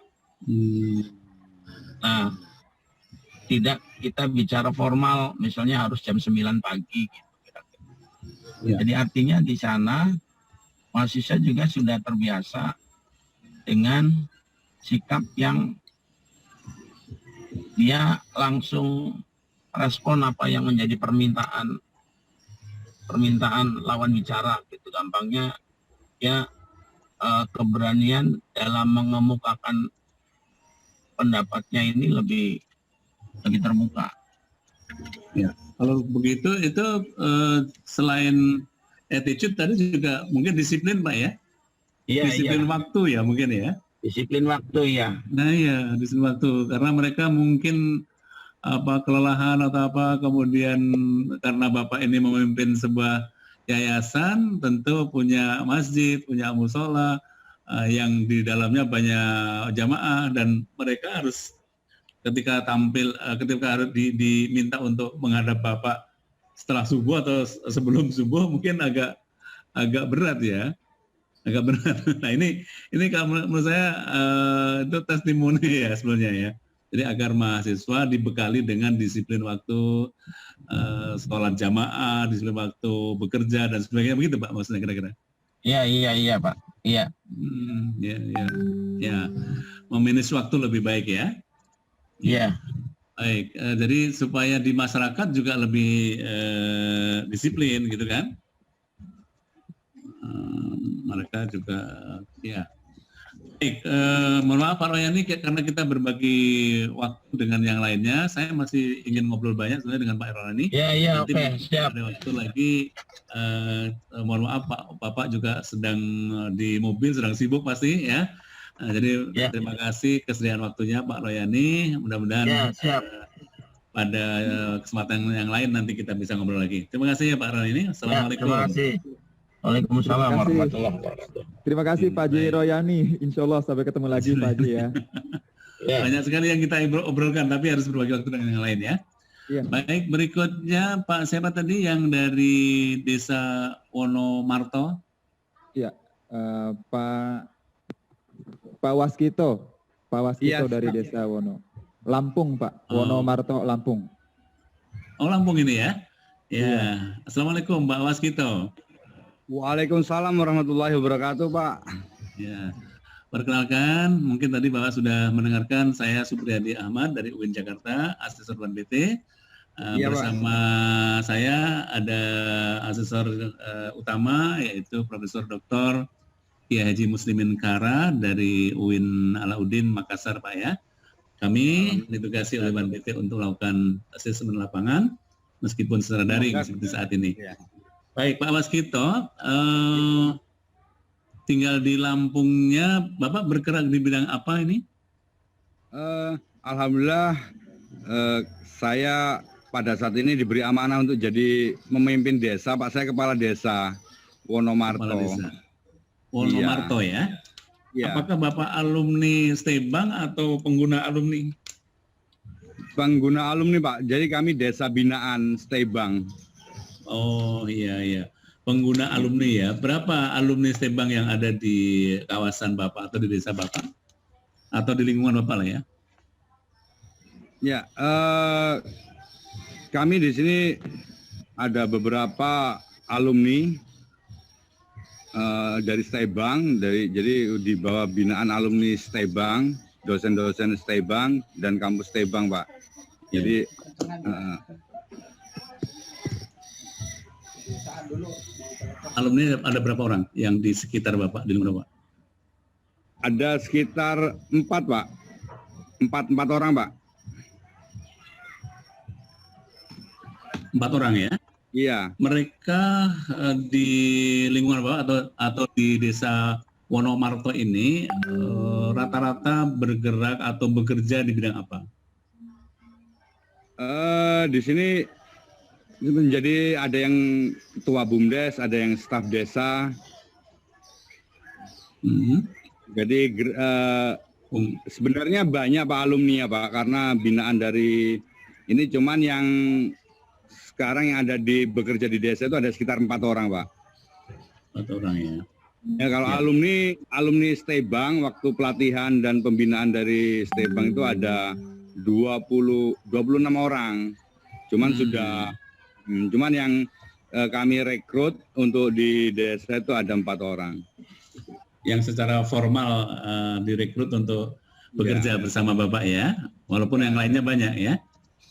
Nah, tidak kita bicara formal, misalnya harus jam 9 pagi gitu kira-kira. Ya. Jadi artinya di sana mahasiswa juga sudah terbiasa dengan sikap yang dia langsung respon apa yang menjadi permintaan lawan bicara gitu. Gampangnya ya keberanian dalam mengemukakan pendapatnya ini lebih terbuka. Ya, kalau begitu itu selain attitude tadi juga mungkin disiplin Pak ya? Iya, disiplin waktu ya mungkin ya? Disiplin waktu ya. Nah ya, disiplin waktu karena mereka mungkin kelelahan atau apa, kemudian karena Bapak ini memimpin sebuah yayasan tentu punya masjid, punya musola yang di dalamnya banyak jamaah dan mereka harus ketika harus diminta untuk menghadap Bapak setelah subuh atau sebelum subuh mungkin agak agak berat ya, agak berat. Nah ini kalau menurut saya itu testimoni ya sebenarnya ya. Jadi agar mahasiswa dibekali dengan disiplin waktu sekolah jamaah, disiplin waktu bekerja dan sebagainya, begitu Pak maksudnya kira-kira? Iya Pak. Iya. Ya, memanage waktu lebih baik ya. Iya. Baik, jadi supaya di masyarakat juga lebih disiplin gitu kan. Mereka juga ya. Baik, mohon maaf Pak Royani karena kita berbagi waktu dengan yang lainnya, saya masih ingin ngobrol banyak sebenarnya dengan Pak Royani. Iya, Nanti oke, siap. ada waktu lagi, mohon maaf Pak, Bapak juga sedang di mobil, sedang sibuk pasti ya. Jadi Ya. terima kasih kesediaan waktunya Pak Royani. Mudah-mudahan Ya, siap. pada kesempatan yang lain nanti kita bisa ngobrol lagi. Terima kasih ya Pak Royani. Ya, Assalamualaikum. terima kasih. Waalaikumsalam Terima kasih. warahmatullahi wabarakatuh. Terima kasih Pak Haji Baik. Royani. Insya Allah sampai ketemu lagi Pak Haji ya. Ya. Banyak sekali yang kita obrolkan, tapi harus berbagi waktu dengan yang lain ya. Iya. Baik, berikutnya Pak siapa tadi yang dari Desa Wonomarto? Iya. Pak Waskito. Pak Waskito Iya, dari siap. Desa Wono. Lampung Pak. Oh. Wonomarto Lampung. Oh Lampung ini ya? Ya. Assalamualaikum Pak Waskito. Waalaikumsalam warahmatullahi wabarakatuh, Pak. Ya. Perkenalkan, mungkin tadi Bapak sudah mendengarkan saya Supriyadi Ahmad dari UIN Jakarta, asesor BT. Iya, Pak. Bersama saya ada asesor utama yaitu Profesor Dr. Kiai Haji Muslimin Kara dari UIN Alauddin Makassar Pak ya. Kami ditugasi oleh Ban BT untuk melakukan asesmen lapangan meskipun secara daring seperti saat ini. Ya. Baik Pak Waskito, tinggal di Lampungnya, Bapak bergerak di bidang apa ini? Alhamdulillah, saya pada saat ini diberi amanah untuk jadi memimpin desa, Pak. Saya kepala desa Wonomarto. Kepala desa. Wonomarto ya? Iya. Apakah Bapak alumni Stebang atau pengguna alumni? Pengguna alumni, Pak. Jadi kami desa binaan Stebang. Oh iya. Pengguna alumni ya. Berapa alumni Stebang yang ada di kawasan Bapak atau di desa Bapak? Atau di lingkungan Bapak lah ya? Ya, kami di sini ada beberapa alumni dari Stebang, jadi di bawah binaan alumni Stebang, dosen-dosen Stebang dan kampus Stebang, Pak. Jadi alumni ada berapa orang yang di sekitar Bapak, di lingkungan Bapak? ada sekitar 4, Pak. 4 orang, Pak. 4 orang ya? Iya. Mereka di lingkungan Bapak atau di desa Wonomarto ini rata-rata bergerak atau bekerja di bidang apa? Di sini jadi ada yang ketua BUMDes, ada yang staf desa. Jadi sebenarnya banyak Pak alumni ya Pak, karena binaan dari ini cuman yang sekarang yang ada bekerja di desa itu ada sekitar 4 orang Pak. 4 orang ya. Ya kalau alumni Stebang waktu pelatihan dan pembinaan dari Stebang itu ada 26 orang. Cuman cuman yang kami rekrut untuk di desa itu ada 4 orang. Yang secara formal direkrut untuk bekerja bersama Bapak ya, walaupun yang lainnya banyak ya.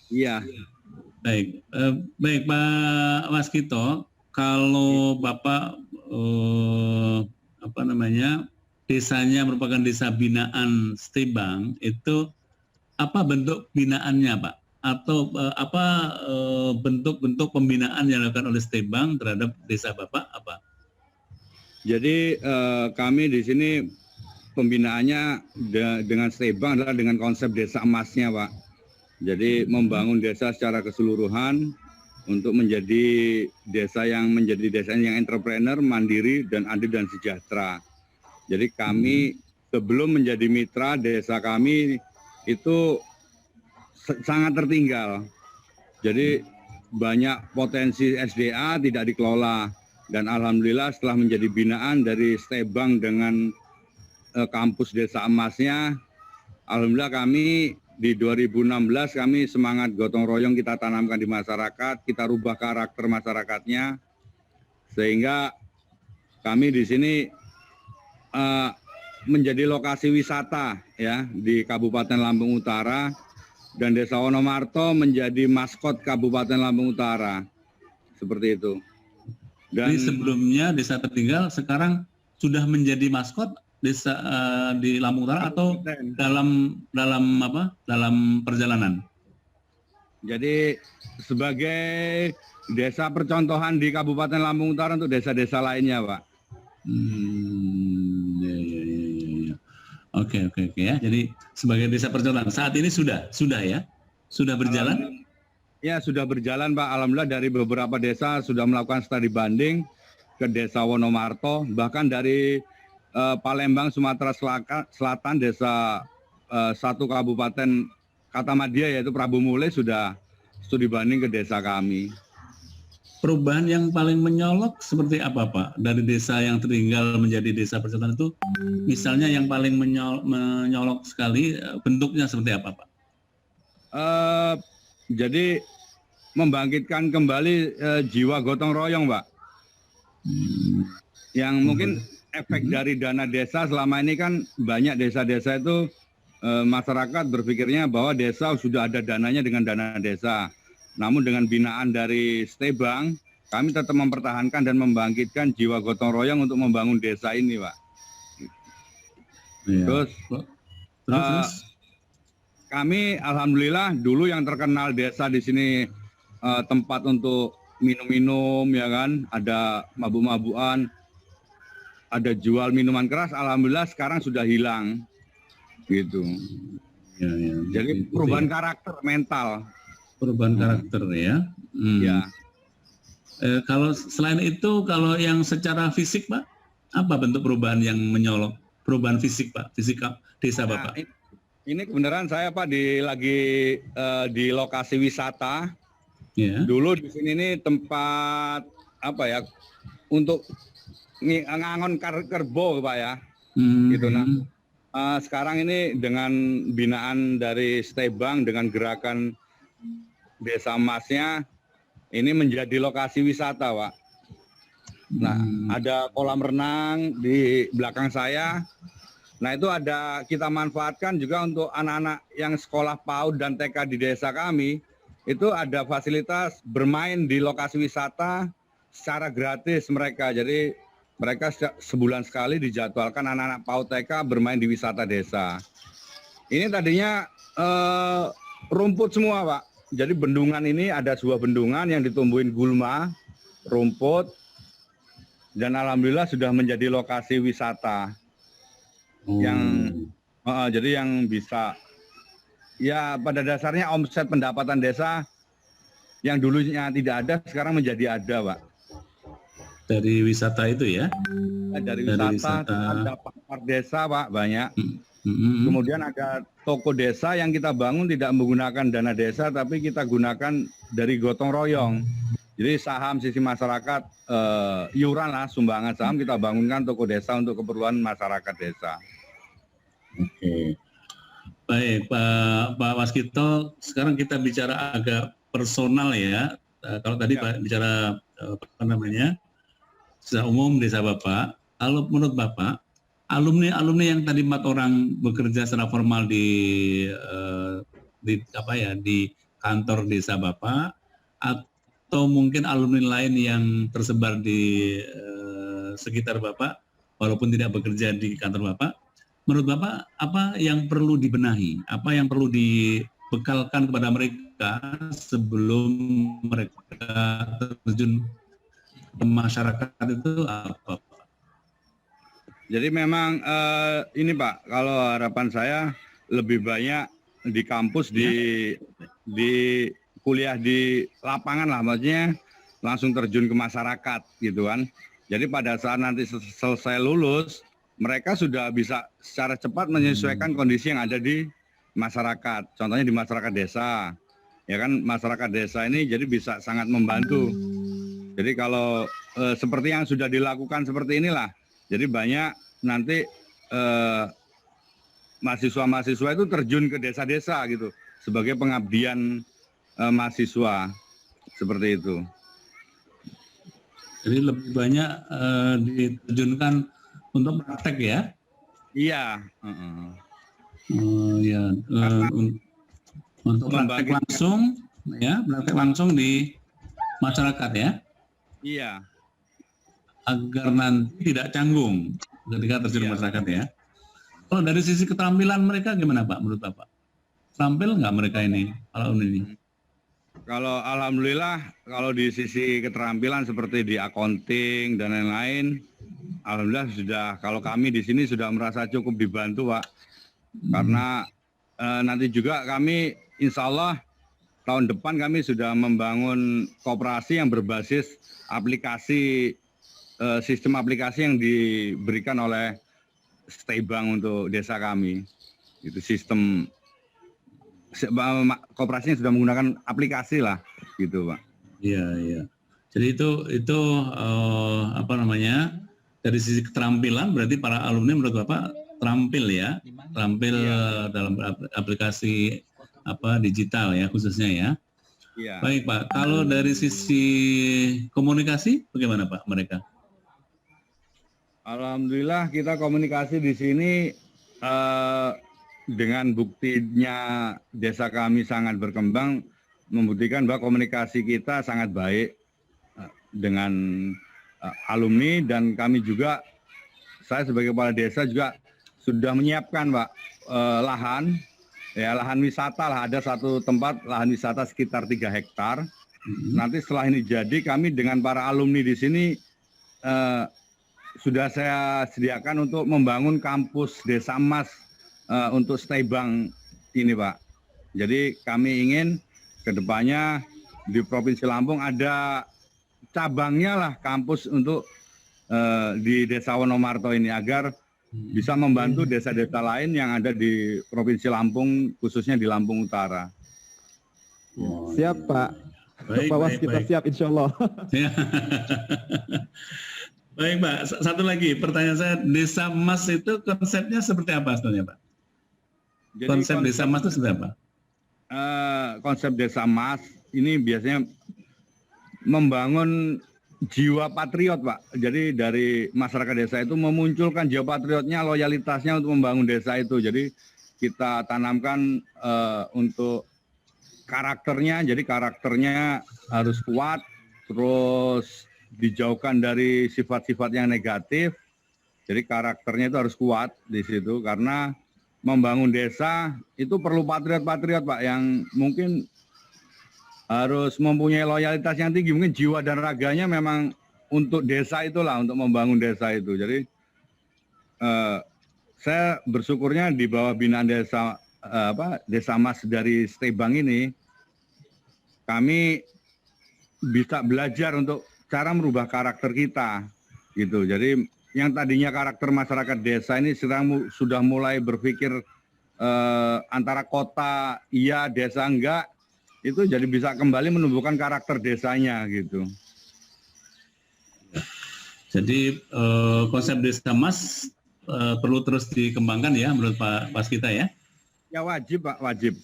Iya. Baik, baik Pak Waskito, kalau Bapak desanya merupakan desa binaan Stebang, itu apa bentuk binaannya Pak? Atau bentuk-bentuk pembinaan yang dilakukan oleh Stebang terhadap desa Bapak apa? Jadi kami di sini pembinaannya dengan Stebang adalah dengan konsep desa emasnya Pak. Jadi membangun desa secara keseluruhan untuk menjadi desa yang entrepreneur, mandiri, dan adil dan sejahtera. Jadi kami sebelum menjadi mitra, desa kami itu sangat tertinggal. Jadi banyak potensi SDA tidak dikelola. Dan alhamdulillah setelah menjadi binaan dari Stebang dengan kampus Desa Emasnya, alhamdulillah kami di 2016 kami semangat gotong royong kita tanamkan di masyarakat, kita rubah karakter masyarakatnya, sehingga kami di sini menjadi lokasi wisata ya di Kabupaten Lampung Utara, dan Desa Wonomarto menjadi maskot Kabupaten Lampung Utara. Seperti itu. Dan Jadi sebelumnya Desa Tertinggal sekarang sudah menjadi maskot desa di Lampung Utara atau dalam perjalanan? jadi sebagai desa percontohan di Kabupaten Lampung Utara untuk desa-desa lainnya, Pak. Ya. Oke ya. Jadi sebagai desa percontohan saat ini sudah ya, sudah berjalan. Ya, sudah berjalan, Pak. Alhamdulillah dari beberapa desa sudah melakukan studi banding ke Desa Wonomarto, bahkan dari Palembang, Sumatera Selatan, desa satu Kabupaten Katamadia yaitu Prabu Mule sudah studi banding ke desa kami. Perubahan yang paling menyolok seperti apa, Pak? Dari desa yang tertinggal menjadi desa percontohan itu, misalnya yang paling menyolok sekali bentuknya seperti apa, Pak? Jadi membangkitkan kembali jiwa gotong royong, Pak. Yang mungkin efek dari dana desa selama ini kan banyak desa-desa itu masyarakat berpikirnya bahwa desa sudah ada dananya dengan dana desa. Namun dengan binaan dari Stebang, kami tetap mempertahankan dan membangkitkan jiwa gotong royong untuk membangun desa ini, Pak. Ya. Terus kami alhamdulillah dulu yang terkenal desa di sini tempat untuk minum-minum ya kan, ada mabuk-mabukan, ada jual minuman keras, alhamdulillah sekarang sudah hilang gitu. Ya. Jadi perubahan karakter mental. Perubahan karakter ya. Ya. Kalau selain itu, kalau yang secara fisik, Pak, apa bentuk perubahan yang menyolok? Perubahan fisik, Pak, fisik desa Bapak. Ini kebenaran saya, Pak, lagi di lokasi wisata. Ya. Dulu di sini ini tempat apa ya untuk ngangon kerbau, Pak ya. Gitu nah. Sekarang ini dengan binaan dari Stebang dengan gerakan Desa Emasnya ini menjadi lokasi wisata, Pak. Nah, ada kolam renang di belakang saya. Nah, itu ada kita manfaatkan juga untuk anak-anak yang sekolah PAUD dan TK di desa kami. Itu ada fasilitas bermain di lokasi wisata secara gratis mereka. Jadi mereka sebulan sekali dijadwalkan anak-anak PAUD TK bermain di wisata desa. Ini tadinya rumput semua, Pak. Jadi bendungan ini ada sebuah bendungan yang ditumbuhin gulma, rumput, dan alhamdulillah sudah menjadi lokasi wisata. Jadi yang bisa, ya pada dasarnya omset pendapatan desa yang dulunya tidak ada sekarang menjadi ada, Pak. Dari wisata itu ya? Dari wisata. Ada pasar desa, Pak, banyak. Kemudian ada toko desa yang kita bangun tidak menggunakan dana desa, tapi kita gunakan dari gotong royong. Jadi saham sisi masyarakat, iuran lah, sumbangan saham kita bangunkan toko desa untuk keperluan masyarakat desa. Oke. Baik, Pak Waskito, sekarang kita bicara agak personal ya. Kalau tadi Pak bicara secara umum desa Bapak, kalau menurut Bapak, alumni yang tadi 4 orang bekerja secara formal di kantor desa Bapak, atau mungkin alumni lain yang tersebar di sekitar Bapak, walaupun tidak bekerja di kantor Bapak, menurut Bapak apa yang perlu dibenahi, apa yang perlu dibekalkan kepada mereka sebelum mereka terjun ke masyarakat itu apa? Jadi memang ini Pak, kalau harapan saya lebih banyak di kampus, di kuliah di lapangan lah, maksudnya langsung terjun ke masyarakat gitu kan. Jadi pada saat nanti selesai lulus, mereka sudah bisa secara cepat menyesuaikan kondisi yang ada di masyarakat. Contohnya di masyarakat desa, ya kan, masyarakat desa ini jadi bisa sangat membantu Jadi kalau seperti yang sudah dilakukan seperti inilah, jadi banyak nanti mahasiswa-mahasiswa itu terjun ke desa-desa gitu sebagai pengabdian mahasiswa seperti itu. Jadi lebih banyak diterjunkan untuk praktek ya? Iya. Ya, untuk praktek langsung, ya, praktek langsung di masyarakat ya, Iya. agar nanti tidak canggung ketika terjun Iya. masyarakat ya. Kalau dari sisi keterampilan mereka gimana Pak, menurut Bapak? Terampil nggak mereka ini, alumni ini? Kalau alhamdulillah kalau di sisi keterampilan seperti di accounting dan lain-lain, alhamdulillah sudah. Kalau kami di sini sudah merasa cukup dibantu, Pak. Karena nanti juga kami insya Allah tahun depan kami sudah membangun koperasi yang berbasis aplikasi, sistem aplikasi yang diberikan oleh Stay Bank untuk desa kami. Itu sistem koperasinya sudah menggunakan aplikasi lah, gitu Pak. Iya, iya. Jadi itu apa namanya, dari sisi keterampilan berarti para alumni menurut Bapak terampil ya, terampil dalam aplikasi apa digital ya khususnya ya. Iya. Baik Pak, kalau dari sisi komunikasi bagaimana Pak mereka? Alhamdulillah kita komunikasi di sini dengan buktinya desa kami sangat berkembang, membuktikan bahwa komunikasi kita sangat baik dengan alumni, dan kami juga, saya sebagai kepala desa juga sudah menyiapkan Pak lahan wisata lah, ada satu tempat lahan wisata sekitar 3 hektar. Nanti setelah ini jadi, kami dengan para alumni di sini sudah saya sediakan untuk membangun kampus Desa Emas untuk Stay Bank ini Pak. Jadi kami ingin kedepannya di Provinsi Lampung ada cabangnya lah, kampus untuk di Desa Wonomarto ini, agar bisa membantu desa-desa lain yang ada di Provinsi Lampung, khususnya di Lampung Utara. Siap Pak. Baik, Pak Was, baik, kita baik. siap insya Allah. Ya. Baik Pak, satu lagi pertanyaan saya, Desa Emas itu konsepnya seperti apa sebenarnya Pak? Jadi Konsep Desa Emas itu seperti apa? Konsep Desa Emas ini biasanya membangun jiwa patriot Pak. Jadi dari masyarakat desa itu memunculkan jiwa patriotnya, loyalitasnya untuk membangun desa itu. Jadi kita tanamkan untuk karakternya, jadi karakternya harus kuat, terus dijauhkan dari sifat-sifat yang negatif. Jadi karakternya itu harus kuat di situ, karena membangun desa itu perlu patriot-patriot Pak, yang mungkin harus mempunyai loyalitas yang tinggi, mungkin jiwa dan raganya memang untuk desa itulah, untuk membangun desa itu. Jadi saya bersyukurnya di bawah binaan Desa Desa Emas dari Stay Bank ini, kami bisa belajar untuk cara merubah karakter kita gitu. Jadi yang tadinya karakter masyarakat desa ini sudah mulai berpikir antara kota iya, desa enggak, itu jadi bisa kembali menumbuhkan karakter desanya gitu. Jadi konsep Desa Emas perlu terus dikembangkan ya menurut Pak Waskita ya? Ya wajib Pak, wajib.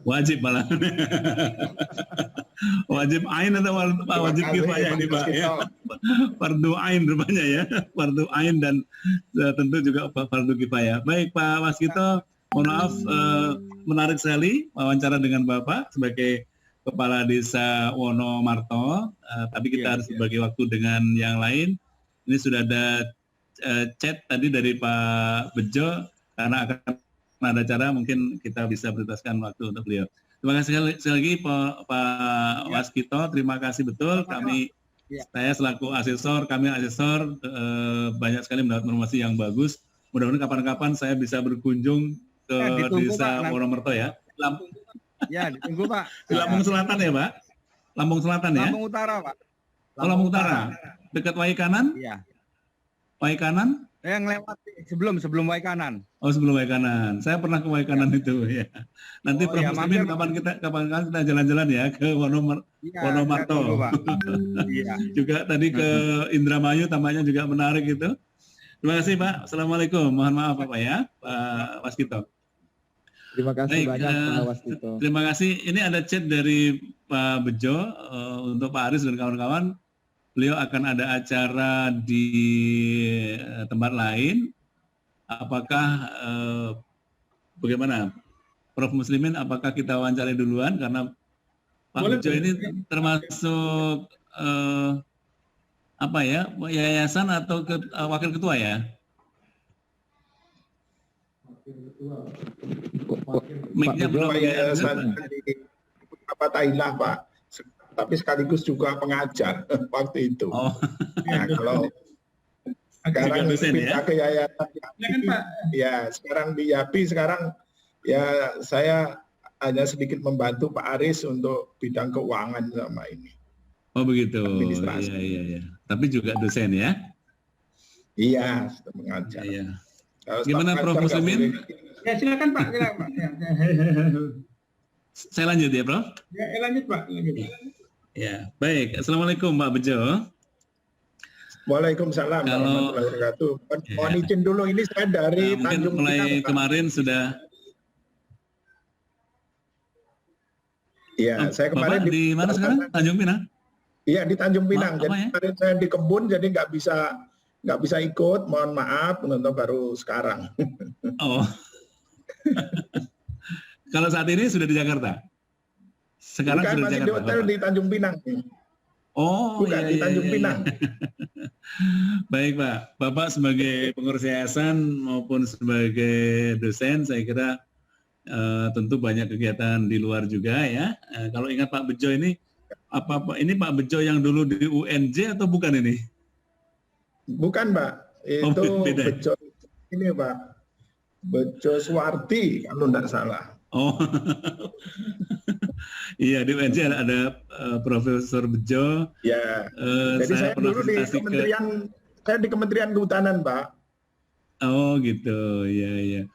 Wajib malah. Wajib ain atau wajib kifayah ini Pak ya? Fardu ain rupanya ya, fardu ain dan tentu juga fardu kifayah. Baik Pak Waskito, mohon maaf menarik sekali wawancara dengan Bapak sebagai Kepala Desa Wonomarto, tapi kita harus bagi waktu dengan yang lain. Ini sudah ada chat tadi dari Pak Bejo, karena akan ada cara mungkin kita bisa prioritaskan waktu untuk beliau. Terima kasih sekali lagi Pak Waskito, terima kasih betul. Saya selaku asesor, kami asesor banyak sekali mendapat informasi yang bagus. Mudah-mudahan kapan-kapan saya bisa berkunjung ke Desa Wonomarto ya. Ya, ditunggu Pak. Di Lampung Selatan ya Pak? Lampung Selatan ya? Lampung Utara Pak. Lampung Utara. Dekat Waikanan? Iya. Waikanan? Yang lewat sebelum Waikanan. Oh, sebelum Waikanan. Saya pernah ke Waikanan itu ya. Nanti Oh, Prof. ya, Muslimin kapan kita jalan-jalan ya ke Iya, Wonomarto. saya tunggu, Pak. Iya. Juga tadi ke Indramayu tampaknya juga menarik itu. Terima kasih Pak. Assalamualaikum. Mohon maaf Pak ya, Pak Waskito. Terima kasih Baik, banyak Pak Waskito. Terima kasih. Ini ada chat dari Pak Bejo untuk Pak Aris dan kawan-kawan. Beliau akan ada acara di tempat lain. Apakah bagaimana, Prof. Muslimin? Apakah kita wawancarai duluan karena Pak Boleh, Bejo ini termasuk apa ya, yayasan atau wakil ketua ya? Mic-nya belum ya. Apa Thailand Pak, tapi sekaligus juga pengajar waktu itu. Oh. Ya, kalau sekarang dosen, pindah ya? ke yayasan Silakan, Pak. ya sekarang di YAPI, sekarang ya saya hanya sedikit membantu Pak Aris untuk bidang keuangan sama ini. Oh begitu. Administrasi. Iya. Tapi juga dosen ya? Iya, sudah mengajar. Iya. Kalau Gimana, staf Prof. ngajar nggak Muslimin? boleh. Ya silakan Pak, silakan Pak. Ya. Saya lanjut ya, Prof? Ya, lanjut Pak, lanjut. Ya, baik. Assalamualaikum Pak Bejo. Waalaikumsalam warahmatullahi wabarakatuh. Mohon izin dulu, ini saya dari Mungkin Tanjung mulai Pinang, Pak. kemarin sudah. Iya, saya kemarin Bapak di mana sekarang? Tanjung Pinang? Iya, di Tanjung Pinang. Apa Jadi ya? kemarin saya di kebun, jadi nggak bisa ikut. Mohon maaf, menonton baru sekarang. Oh. Kalau saat ini sudah di Jakarta? Sekarang Bukan, sudah di masih di Jakarta? hotel Bapak? di Tanjung Pinang. Oh, Bukan, di Tanjung Pinang. Baik Pak, Bapak sebagai pengurus yayasan maupun sebagai dosen, saya kira tentu banyak kegiatan di luar juga ya. Kalau ingat Pak Bejo ini, ini Pak Bejo yang dulu di UNJ atau bukan ini? Bukan, Pak. Itu beda. Bejo ini, Pak. Bejo Suwarti, kalau tidak salah. Oh, iya di UNJ ada Profesor Bejo. Ya. Jadi saya dulu di Kementerian Kehutanan, Pak. Oh gitu, iya.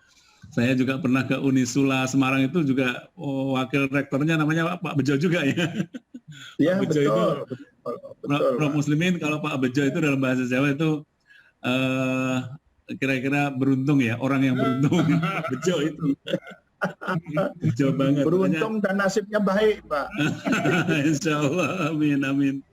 Saya juga pernah ke Unisula Semarang itu juga wakil rektornya namanya Pak Bejo juga ya. Iya Bejo betul. Prof. Muslimin, kalau Pak Bejo itu dalam bahasa Jawa itu kira-kira beruntung ya, orang yang beruntung. Bejo itu. Bejo banget. Beruntung dan nasibnya baik, Pak. Insya Allah, amin.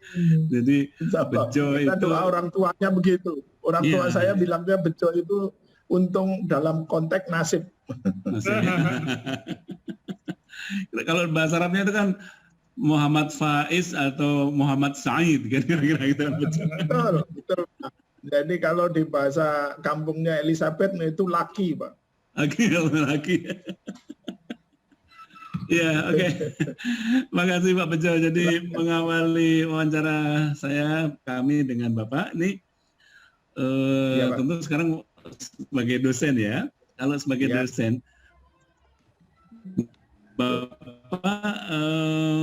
Jadi Bejo kita itu. doa orang tuanya begitu. Orang tua saya bilangnya Bejo itu untung dalam konteks nasib. Kalau bahasa Arabnya itu kan Muhammad Faiz atau Muhammad Said, kira-kira gitu. Betul. Jadi kalau di bahasa kampungnya Elizabeth itu laki, Pak. Laki. Ya, oke. Makasih Pak Bejo. Jadi mengawali wawancara kami dengan Bapak ini tentu sekarang sebagai dosen ya. Kalau sebagai dosen, Bapak,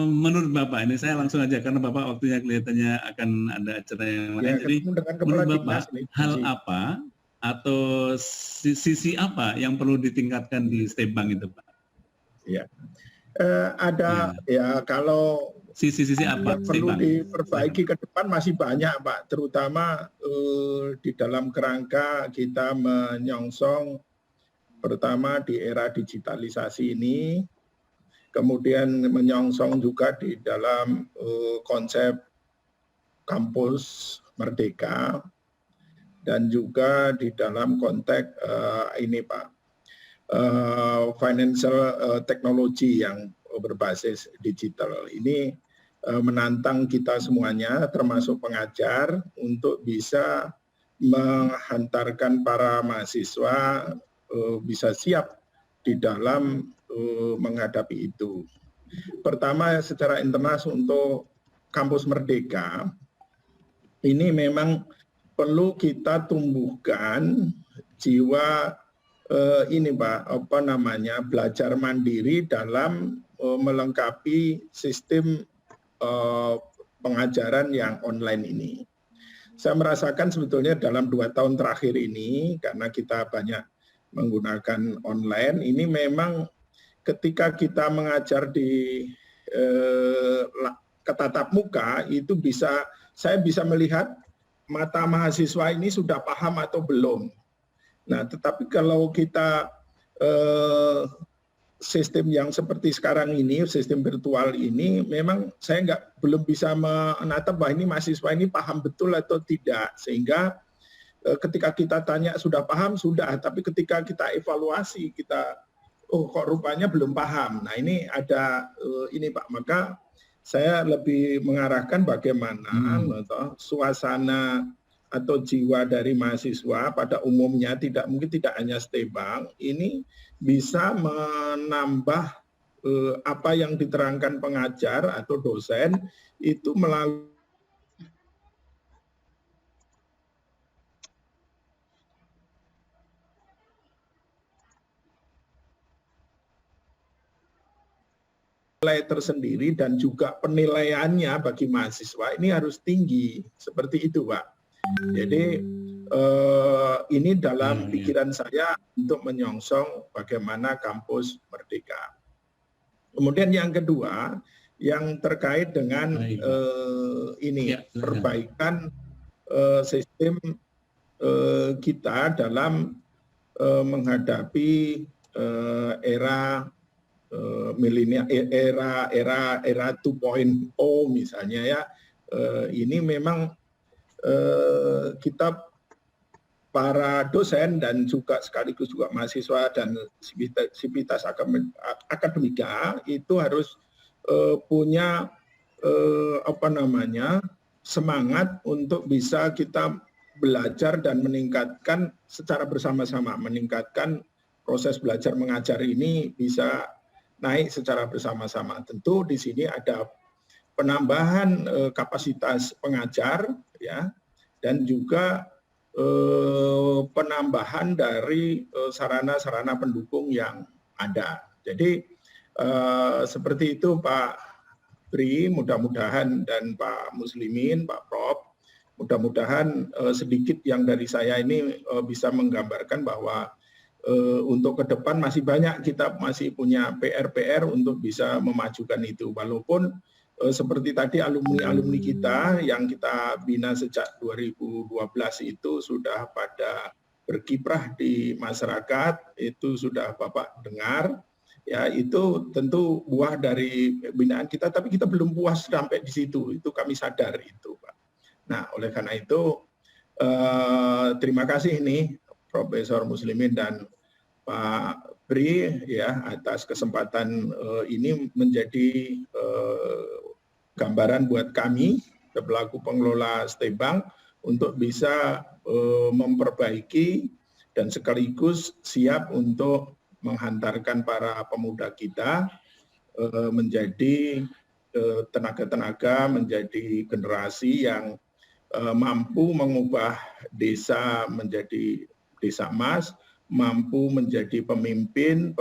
menurut Bapak ini saya langsung aja karena Bapak waktunya kelihatannya akan ada acara yang lain. Jadi menurut Bapak hal apa atau sisi apa yang perlu ditingkatkan di Stepbank itu, Pak? Ya, ya kalau sisi apa yang perlu diperbaiki ke depan masih banyak, Pak. Terutama di dalam kerangka kita menyongsong pertama di era digitalisasi ini, kemudian menyongsong juga di dalam konsep kampus merdeka, dan juga di dalam konteks ini Pak, financial technology yang berbasis digital. Ini menantang kita semuanya, termasuk pengajar, untuk bisa menghantarkan para mahasiswa bisa siap di dalam menghadapi itu. Pertama, secara internal untuk kampus merdeka, ini memang perlu kita tumbuhkan jiwa ini Pak, belajar mandiri dalam melengkapi sistem pengajaran yang online ini. saya merasakan sebetulnya dalam 2 tahun terakhir ini, karena kita banyak menggunakan online, ini memang ketika kita mengajar di tatap muka, itu saya bisa melihat mata mahasiswa ini sudah paham atau belum. Nah, tetapi kalau kita sistem yang seperti sekarang ini, sistem virtual ini, memang saya belum bisa menatap bahwa ini mahasiswa ini paham betul atau tidak. Sehingga ketika kita tanya sudah paham, sudah. Tapi ketika kita evaluasi, kita, oh kok rupanya belum paham. Nah ini ada, ini Pak, maka saya lebih mengarahkan bagaimana suasana atau jiwa dari mahasiswa pada umumnya, mungkin tidak hanya Stebang, ini bisa menambah apa yang diterangkan pengajar atau dosen itu melalui nilai tersendiri dan juga penilaiannya bagi mahasiswa ini harus tinggi, seperti itu Pak. Jadi ini dalam pikiran saya untuk menyongsong bagaimana kampus merdeka. Kemudian yang kedua, yang terkait dengan perbaikan sistem kita dalam menghadapi era milenial, era 2.0 misalnya ya. Ini memang kita para dosen dan juga sekaligus juga mahasiswa dan sivitas akademika itu harus punya semangat untuk bisa kita belajar dan meningkatkan secara bersama-sama, meningkatkan proses belajar mengajar ini bisa naik secara bersama-sama. Tentu di sini ada penambahan kapasitas pengajar ya, dan juga penambahan dari sarana-sarana pendukung yang ada. Jadi seperti itu Pak Bri, mudah-mudahan, dan Pak Muslimin, Pak Prof, mudah-mudahan sedikit yang dari saya ini bisa menggambarkan bahwa untuk ke depan masih banyak, kita masih punya PR untuk bisa memajukan itu. Walaupun seperti tadi alumni kita yang kita bina sejak 2012 itu sudah pada berkiprah di masyarakat, itu sudah Bapak dengar, ya itu tentu buah dari binaan kita, tapi kita belum puas sampai di situ, itu kami sadar itu Pak. Nah oleh karena itu terima kasih nih Profesor Muslimin dan Pak Bri ya atas kesempatan ini menjadi gambaran buat kami pelaku pengelola Stebang untuk bisa memperbaiki dan sekaligus siap untuk menghantarkan para pemuda kita menjadi tenaga-tenaga, menjadi generasi yang mampu mengubah desa menjadi desa emas, mampu menjadi pemimpin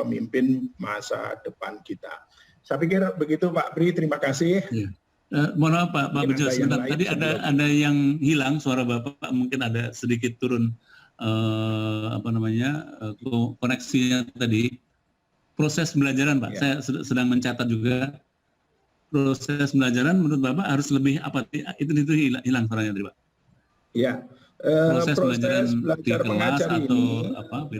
masa depan kita. Saya pikir begitu Pak Bri, terima kasih. Ya. Mohon maaf Pak Bejo, sebentar. Tadi ada yang hilang suara Bapak, mungkin ada sedikit turun koneksinya tadi. Proses pembelajaran Pak, saya sedang mencatat juga. Proses pembelajaran menurut Bapak harus lebih apa? Itu hilang suaranya tadi Pak. Ya. Proses belajar mengajar ini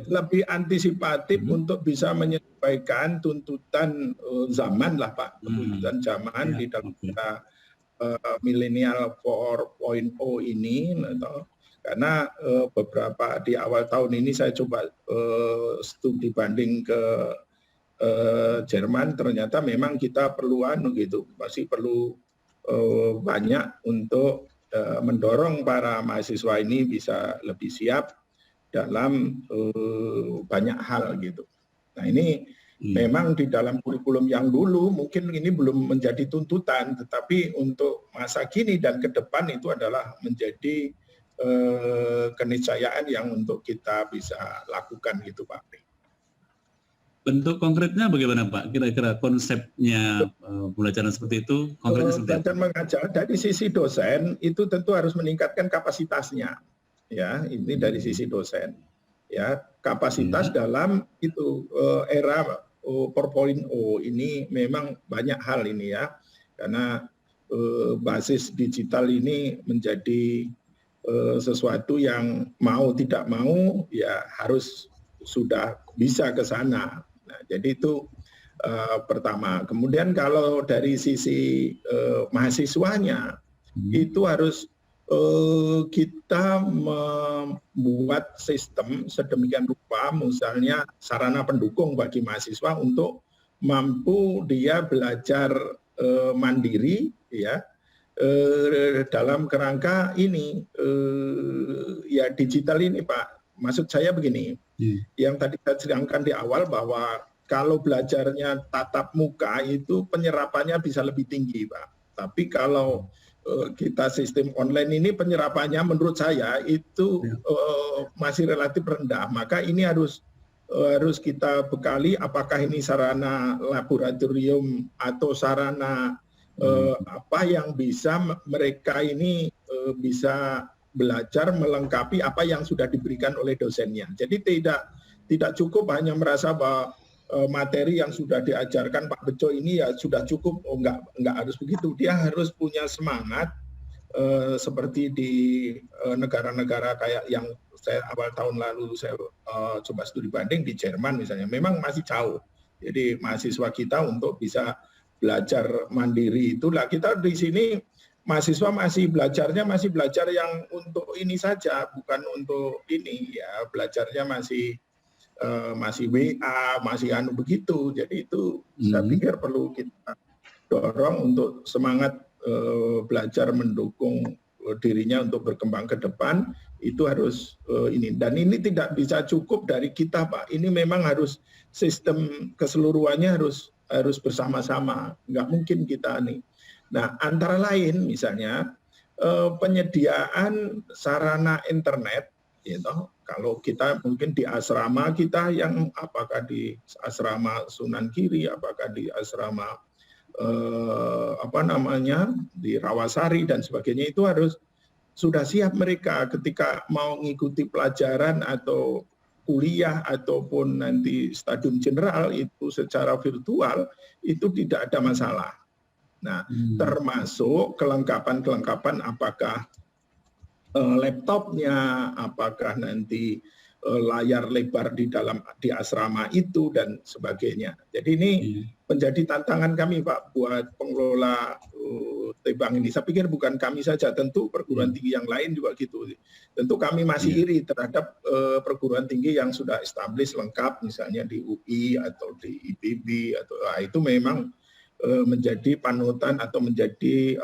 lebih antisipatif untuk bisa menyesuaikan tuntutan zaman lah Pak, tuntutan zaman di dalam kita milenial 4.0 ini, karena beberapa di awal tahun ini saya coba studi banding ke Jerman, ternyata memang kita masih perlu banyak untuk mendorong para mahasiswa ini bisa lebih siap dalam banyak hal gitu. Nah ini memang di dalam kurikulum yang dulu mungkin ini belum menjadi tuntutan, tetapi untuk masa kini dan ke depan itu adalah menjadi keniscayaan yang untuk kita bisa lakukan gitu Pak. Bentuk konkretnya bagaimana Pak? Kira-kira konsepnya pembelajaran seperti itu konkretnya seperti apa? Belajar mengajar dari sisi dosen itu tentu harus meningkatkan kapasitasnya, ya ini dari sisi dosen, ya kapasitas dalam itu era 4.0 ini memang banyak hal ini ya, karena basis digital ini menjadi sesuatu yang mau tidak mau ya harus sudah bisa ke sana. Nah, jadi itu pertama. Kemudian kalau dari sisi mahasiswanya itu harus kita membuat sistem sedemikian rupa, misalnya sarana pendukung bagi mahasiswa untuk mampu dia belajar mandiri, ya, dalam kerangka ini, ya digital ini, Pak. Maksud saya begini, yang tadi saya ceritakan di awal bahwa kalau belajarnya tatap muka itu penyerapannya bisa lebih tinggi, Pak. Tapi kalau kita sistem online ini penyerapannya menurut saya itu masih relatif rendah. Maka ini harus kita bekali apakah ini sarana laboratorium atau sarana apa yang bisa mereka ini bisa belajar melengkapi apa yang sudah diberikan oleh dosennya. Jadi tidak cukup hanya merasa bahwa materi yang sudah diajarkan Pak Bejo ini ya sudah cukup. Oh, enggak harus begitu. Dia harus punya semangat seperti di negara-negara kayak yang saya awal tahun lalu saya coba studi banding di Jerman misalnya. Memang masih jauh. Jadi mahasiswa kita untuk bisa belajar mandiri itulah kita di sini mahasiswa masih belajar yang untuk ini saja, bukan untuk ini ya, belajarnya masih WA, masih begitu. Jadi itu saya pikir perlu kita dorong untuk semangat belajar mendukung dirinya untuk berkembang ke depan, itu harus ini. Dan ini tidak bisa cukup dari kita, Pak. Ini memang harus sistem keseluruhannya harus bersama-sama. Nggak mungkin kita nih. Nah, antara lain misalnya penyediaan sarana internet, gitu. Kalau kita mungkin di asrama kita yang apakah di asrama Sunan Giri, apakah di asrama di Rawasari dan sebagainya, itu harus sudah siap mereka ketika mau mengikuti pelajaran atau kuliah ataupun nanti stadium general itu secara virtual itu tidak ada masalah. Nah, termasuk kelengkapan apakah laptopnya, apakah nanti layar lebar di asrama itu dan sebagainya. Jadi ini menjadi tantangan kami, Pak, buat pengelola Tebang ini. Saya pikir bukan kami saja, tentu perguruan tinggi yang lain juga gitu. Tentu kami masih iri terhadap perguruan tinggi yang sudah established lengkap, misalnya di UI atau di IPB atau itu memang menjadi panutan atau menjadi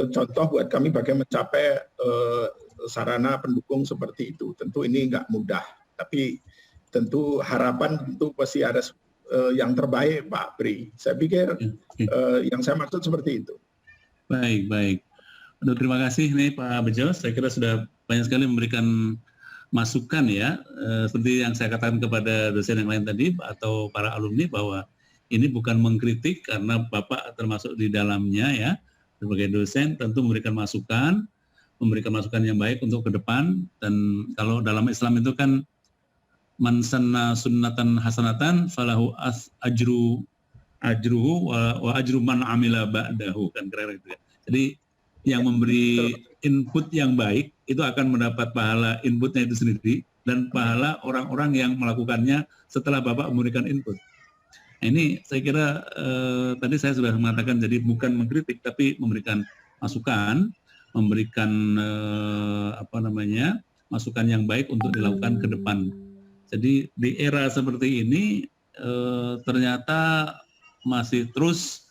contoh buat kami bagaimana mencapai sarana pendukung seperti itu. Tentu ini nggak mudah, tapi tentu harapan tentu pasti ada yang terbaik, Pak Pri. Saya pikir yang saya maksud seperti itu. Baik. Aduh, terima kasih nih Pak Bejo. Saya kira sudah banyak sekali memberikan masukan ya, seperti yang saya katakan kepada dosen yang lain tadi atau para alumni bahwa ini bukan mengkritik karena Bapak termasuk di dalamnya ya. Sebagai dosen tentu memberikan masukan yang baik untuk ke depan. Dan kalau dalam Islam itu kan man sanna sunnatan hasanatan falahu ajruhu wa ajru man amila ba'dahu, kan kira-kira gitu ya. Jadi yang memberi input yang baik itu akan mendapat pahala inputnya itu sendiri dan pahala orang-orang yang melakukannya setelah Bapak memberikan input. Nah, ini saya kira tadi saya sudah mengatakan, jadi bukan mengkritik tapi memberikan masukan, memberikan masukan yang baik untuk dilakukan ke depan. Jadi di era seperti ini ternyata masih terus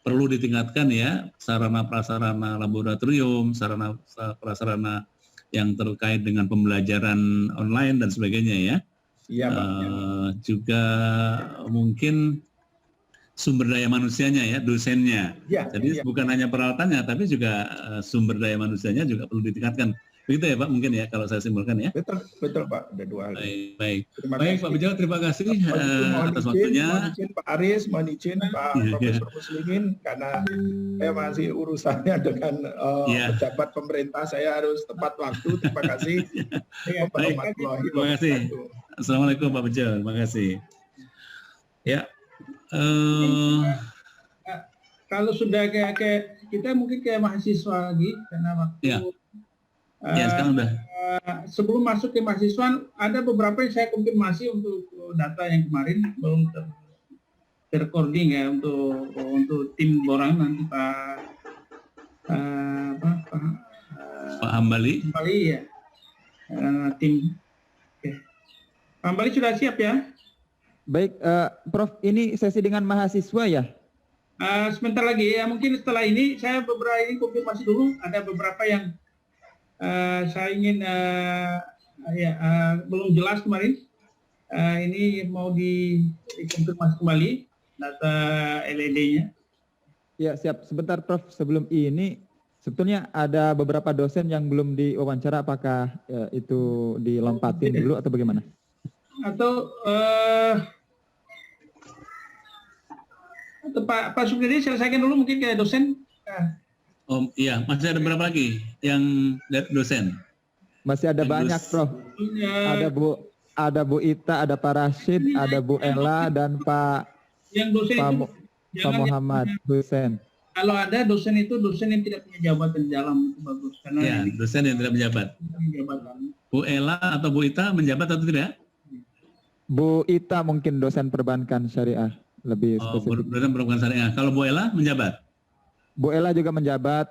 perlu ditingkatkan ya sarana prasarana laboratorium, sarana prasarana yang terkait dengan pembelajaran online dan sebagainya ya. Iya, Pak. Juga mungkin sumber daya manusianya ya, dosennya. Ya, jadi bukan hanya peralatannya, tapi juga sumber daya manusianya juga perlu ditingkatkan. Begitu ya Pak, mungkin ya kalau saya simpulkan ya. Betul Pak, ada 2 hal. Baik. Terima Baik kasih. Pak Bejo, terima kasih Mohon atas izin, waktunya. mohon izin Pak Aris, mohon izin Pak Iya, Profesor Muslimin, karena saya masih urusannya dengan Iya. pejabat pemerintah, saya harus tepat waktu. Terima kasih. Warahmatullahi Terima kasih. wabarakatuh. Assalamualaikum Pak Bejo, terima kasih. Ya. Kalau sudah kayak kita mungkin kayak mahasiswa lagi karena waktu Ya. Ya, sekarang udah. sebelum masuk ke mahasiswa ada beberapa yang saya konfirmasi untuk data yang kemarin belum terrecording ya untuk tim Borang nanti Pak Hambali. Hambali ya tim. Oke. Pak Hambali sudah siap ya? Baik, Prof, ini sesi dengan mahasiswa ya? Sebentar lagi ya, mungkin setelah ini saya beberapa ini konfirmasi dulu. Ada beberapa yang saya ingin belum jelas kemarin. Ini mau dikonfirmasi kembali data LED-nya. Ya, siap. Sebentar Prof, sebelum ini sebetulnya ada beberapa dosen yang belum diwawancara, apakah itu dilompatin dulu atau bagaimana? Atau Pak Sukdiri selesaikan dulu mungkin ke dosen. Oh iya, masih ada berapa lagi yang dosen? Masih ada banyak Prof. Ada Bu Ita, ada Pak Rashid, ada Bu Ella dan Pak Muhammad Hussein. Kalau ada dosen itu dosen yang tidak punya jabatan di dalam itu bagus karena Ya, dosen yang tidak menjabat. Bu Ella atau Bu Ita menjabat atau tidak? Bu Ita mungkin dosen perbankan syariah lebih spesifik. Dosen perbankan syariah. Kalau Bu Ella menjabat? Bu Ella juga menjabat.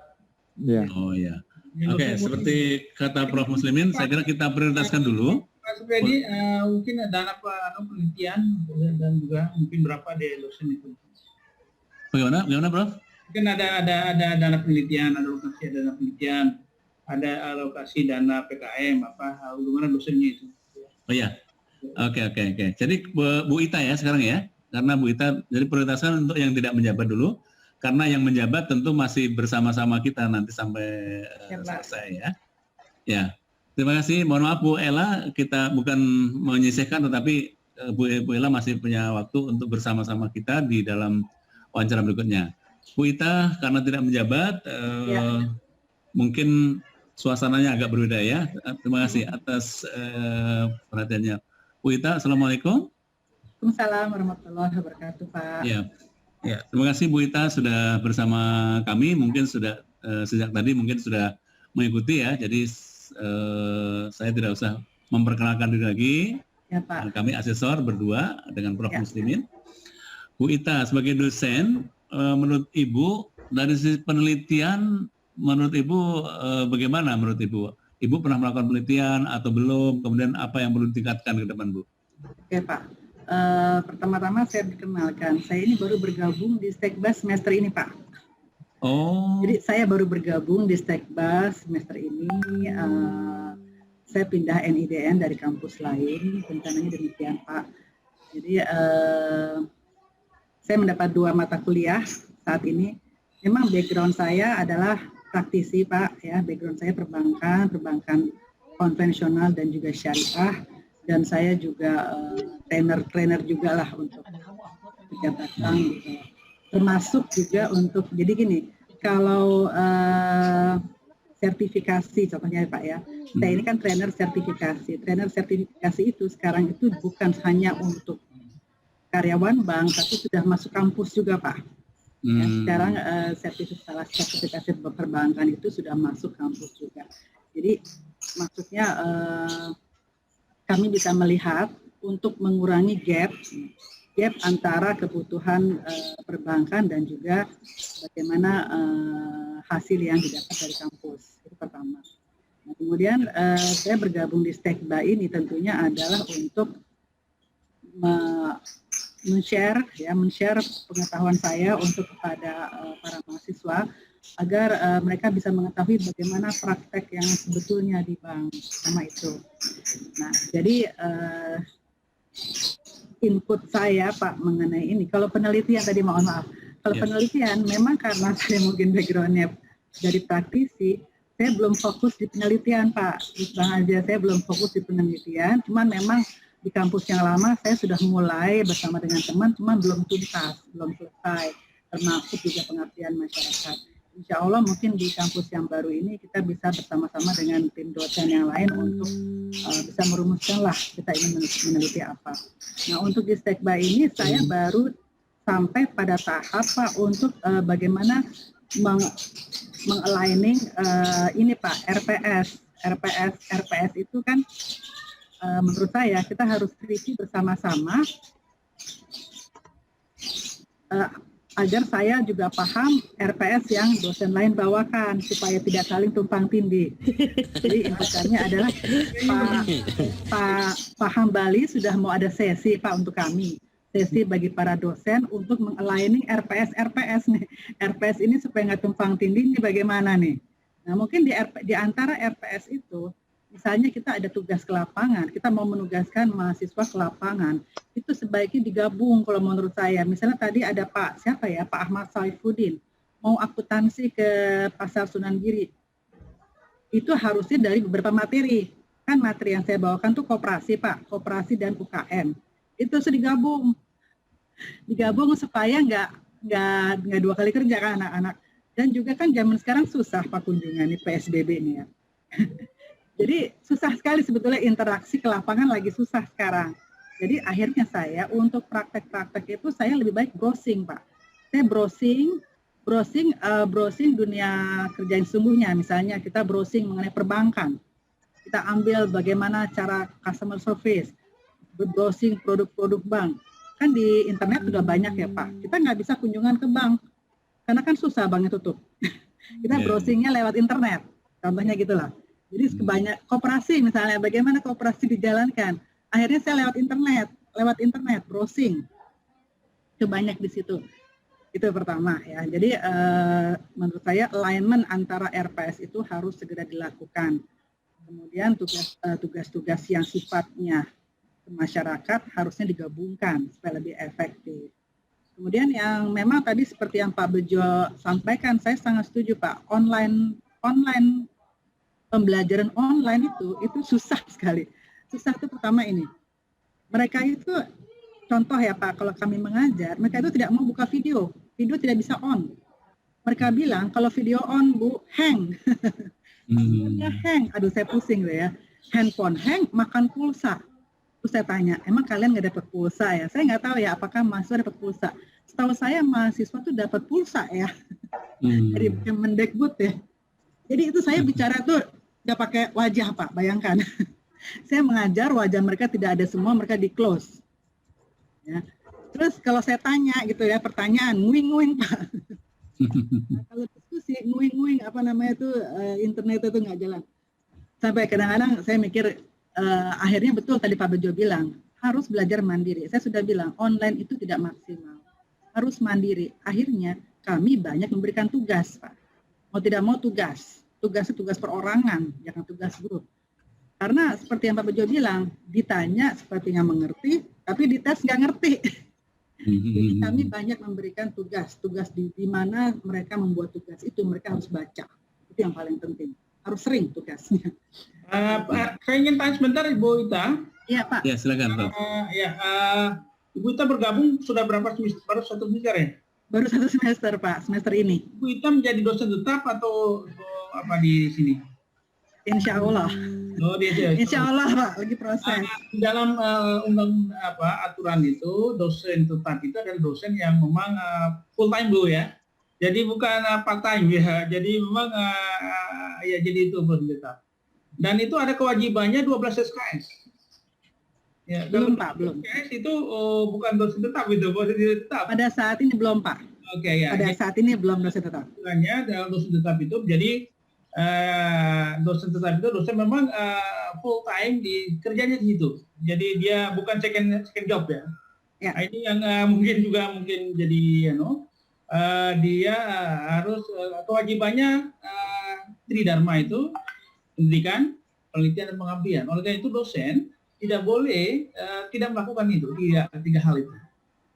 Ya. Oh ya. Oke, seperti kata Prof Muslimin, saya kira kita prioritaskan dulu. Pak Supriyadi, mungkin ada penelitian dan juga mungkin berapa di dosen itu. Bagaimana Prof? Mungkin ada dana penelitian, ada alokasi dana PKM, bagaimana dosennya itu. Oh ya. Oke. Jadi Bu Ita ya sekarang ya, karena Bu Ita jadi prioritaskan untuk yang tidak menjabat dulu, karena yang menjabat tentu masih bersama-sama kita nanti sampai selesai ya. Ya, terima kasih. Mohon maaf Bu Ella, kita bukan menyisihkan, tetapi Bu Ella masih punya waktu untuk bersama-sama kita di dalam wawancara berikutnya. Bu Ita karena tidak menjabat, mungkin suasananya agak berbeda ya. Terima kasih atas perhatiannya. Bu Ita, Assalamualaikum. Waalaikumsalam warahmatullahi wabarakatuh, Pak. Ya, terima kasih Bu Ita sudah bersama kami. Mungkin sudah sejak tadi mungkin sudah mengikuti ya. Jadi saya tidak usah memperkenalkan diri lagi. Ya, Pak. Kami asesor berdua dengan Prof Muslimin. Bu Ita sebagai dosen, menurut Ibu dari sisi penelitian, menurut Ibu bagaimana menurut Ibu? Ibu pernah melakukan penelitian atau belum? Kemudian apa yang perlu ditingkatkan ke depan, Bu? Oke, Pak. Pertama-tama saya perkenalkan, saya ini baru bergabung di Stekbas semester ini, Pak. Oh. Jadi saya baru bergabung di Stekbas semester ini. Saya pindah NIDN dari kampus lain, rencananya demikian, Pak. Jadi saya mendapat 2 mata kuliah saat ini. Memang background saya adalah praktisi, Pak. Ya, background saya perbankan konvensional dan juga syariah. Dan saya juga trainer juga lah untuk pejabat bank gitu. Termasuk juga untuk, jadi gini, kalau sertifikasi contohnya Pak ya, saya ini kan trainer sertifikasi itu sekarang itu bukan hanya untuk karyawan bank, tapi sudah masuk kampus juga Pak. Ya, sekarang sertifikasi perbankan itu sudah masuk kampus juga. Jadi maksudnya kami bisa melihat untuk mengurangi gap antara kebutuhan perbankan dan juga bagaimana hasil yang didapat dari kampus. Itu pertama. Nah, kemudian saya bergabung di Stekba ini tentunya adalah untuk men-share pengetahuan saya untuk kepada para mahasiswa agar mereka bisa mengetahui bagaimana praktek yang sebetulnya di bank sama itu. Nah, jadi input saya Pak mengenai ini. Kalau penelitian tadi mohon maaf. Kalau penelitian memang karena saya mungkin backgroundnya dari praktisi, saya belum fokus di penelitian, Pak. Terus terang aja, saya belum fokus di penelitian. Cuman memang di kampus yang lama saya sudah mulai bersama dengan teman, cuman belum tuntas, belum selesai, termasuk juga pengertian masyarakat. Insya Allah mungkin di kampus yang baru ini kita bisa bersama-sama dengan tim dosen yang lain untuk bisa merumuskanlah kita ingin meneliti apa. Nah, untuk di Stekba ini saya baru sampai pada tahap, Pak, untuk bagaimana meng-aligning ini, Pak, RPS itu kan menurut saya kita harus teliti bersama-sama agar saya juga paham RPS yang dosen lain bawakan supaya tidak saling tumpang tindih. Jadi intinya adalah Pak Hambali sudah mau ada sesi, Pak, untuk kami. Sesi bagi para dosen untuk meng-aligning RPS nih. RPS ini supaya nggak tumpang tindih, ini bagaimana nih? Nah, mungkin di antara RPS itu, misalnya kita ada tugas ke lapangan, kita mau menugaskan mahasiswa ke lapangan, itu sebaiknya digabung kalau menurut saya. Misalnya tadi ada Pak Ahmad Saifuddin, mau akuntansi ke Pasar Sunan Giri. Itu harusnya dari beberapa materi. Kan materi yang saya bawakan tuh koperasi, Pak, koperasi dan UKM. Itu harus digabung supaya nggak dua kali kerja kan anak-anak. Dan juga kan zaman sekarang susah, Pak, kunjungan nih PSBB ini ya. Jadi susah sekali sebetulnya, interaksi ke lapangan lagi susah sekarang. Jadi akhirnya saya untuk praktek-praktek itu saya lebih baik browsing, Pak. Saya browsing dunia kerja yang sesungguhnya. Misalnya kita browsing mengenai perbankan. Kita ambil bagaimana cara customer service, browsing produk-produk bank. Kan di internet sudah banyak ya, Pak. Kita nggak bisa kunjungan ke bank karena kan susah banknya tutup. Kita browsingnya lewat internet. Contohnya gitulah. Jadi sebanyak koperasi misalnya, bagaimana koperasi dijalankan. Akhirnya saya lewat internet browsing. Itu banyak di situ. Itu pertama ya. Jadi menurut saya alignment antara RPS itu harus segera dilakukan. Kemudian tugas-tugas yang sifatnya ke masyarakat harusnya digabungkan supaya lebih efektif. Kemudian yang memang tadi seperti yang Pak Bejo sampaikan, saya sangat setuju, Pak. Pembelajaran online itu susah sekali. Susah itu pertama ini. Mereka itu, contoh ya Pak, kalau kami mengajar, mereka itu tidak mau buka video. Video tidak bisa on. Mereka bilang, kalau video on, Bu, hang. Hang. Aduh, saya pusing loh ya. Handphone hang, makan pulsa. Terus saya tanya, emang kalian nggak dapat pulsa ya? Saya nggak tahu ya, apakah mahasiswa dapat pulsa. Setahu saya, mahasiswa tuh dapat pulsa ya. Dari Kemendikbud ya. Jadi itu saya bicara tuh, nggak pakai wajah, Pak, bayangkan. Saya mengajar, wajah mereka tidak ada semua, mereka di close. Ya. Terus kalau saya tanya gitu ya, pertanyaan, nguing-nguing, Pak. Nah, kalau diskusi, nguing-nguing, internet itu nggak jalan. Sampai kadang-kadang saya mikir, akhirnya betul tadi Pak Bejo bilang, harus belajar mandiri. Saya sudah bilang, online itu tidak maksimal. Harus mandiri. Akhirnya kami banyak memberikan tugas, Pak. Mau tidak mau tugas. Tugas itu tugas perorangan, jangan tugas grup. Karena seperti yang Pak Bejo bilang, ditanya sepertinya mengerti, tapi dites nggak ngerti. Jadi kami banyak memberikan tugas di mana mereka membuat tugas itu, mereka harus baca. Itu yang paling penting. Harus sering tugasnya. Saya ingin tanya sebentar, Ibu Ita. Iya, Pak. Ya, silakan, Pak. Ibu Ita bergabung sudah berapa semester? Baru 1 semester ya? Baru 1 semester, Pak, semester ini. Ibu Ita menjadi dosen tetap atau apa di sini? Insya Allah. Oh, Insya Allah, Pak, lagi proses. Dalam aturan itu, dosen tetap itu adalah dosen yang memang full time, Bu ya. Jadi bukan part time ya. Jadi memang jadi itu dosen tetap. Dan itu ada kewajibannya 12 SKS. Ya, belum, Pak, belum. SKS itu bukan dosen tetap itu, dosen tetap. Pada saat ini belum, Pak. Oke, ya. Pada saat ini belum dosen tetap. Dalam dosen tetap itu, jadi dosen tetap itu dosen memang full time di kerjanya di situ. Jadi dia bukan second job ya. Ya. Nah, ini yang mungkin jadi dia harus kewajibannya Tridharma itu pendidikan, penelitian dan pengabdian. Oleh karena itu dosen tidak boleh tidak melakukan itu, tiga hal itu.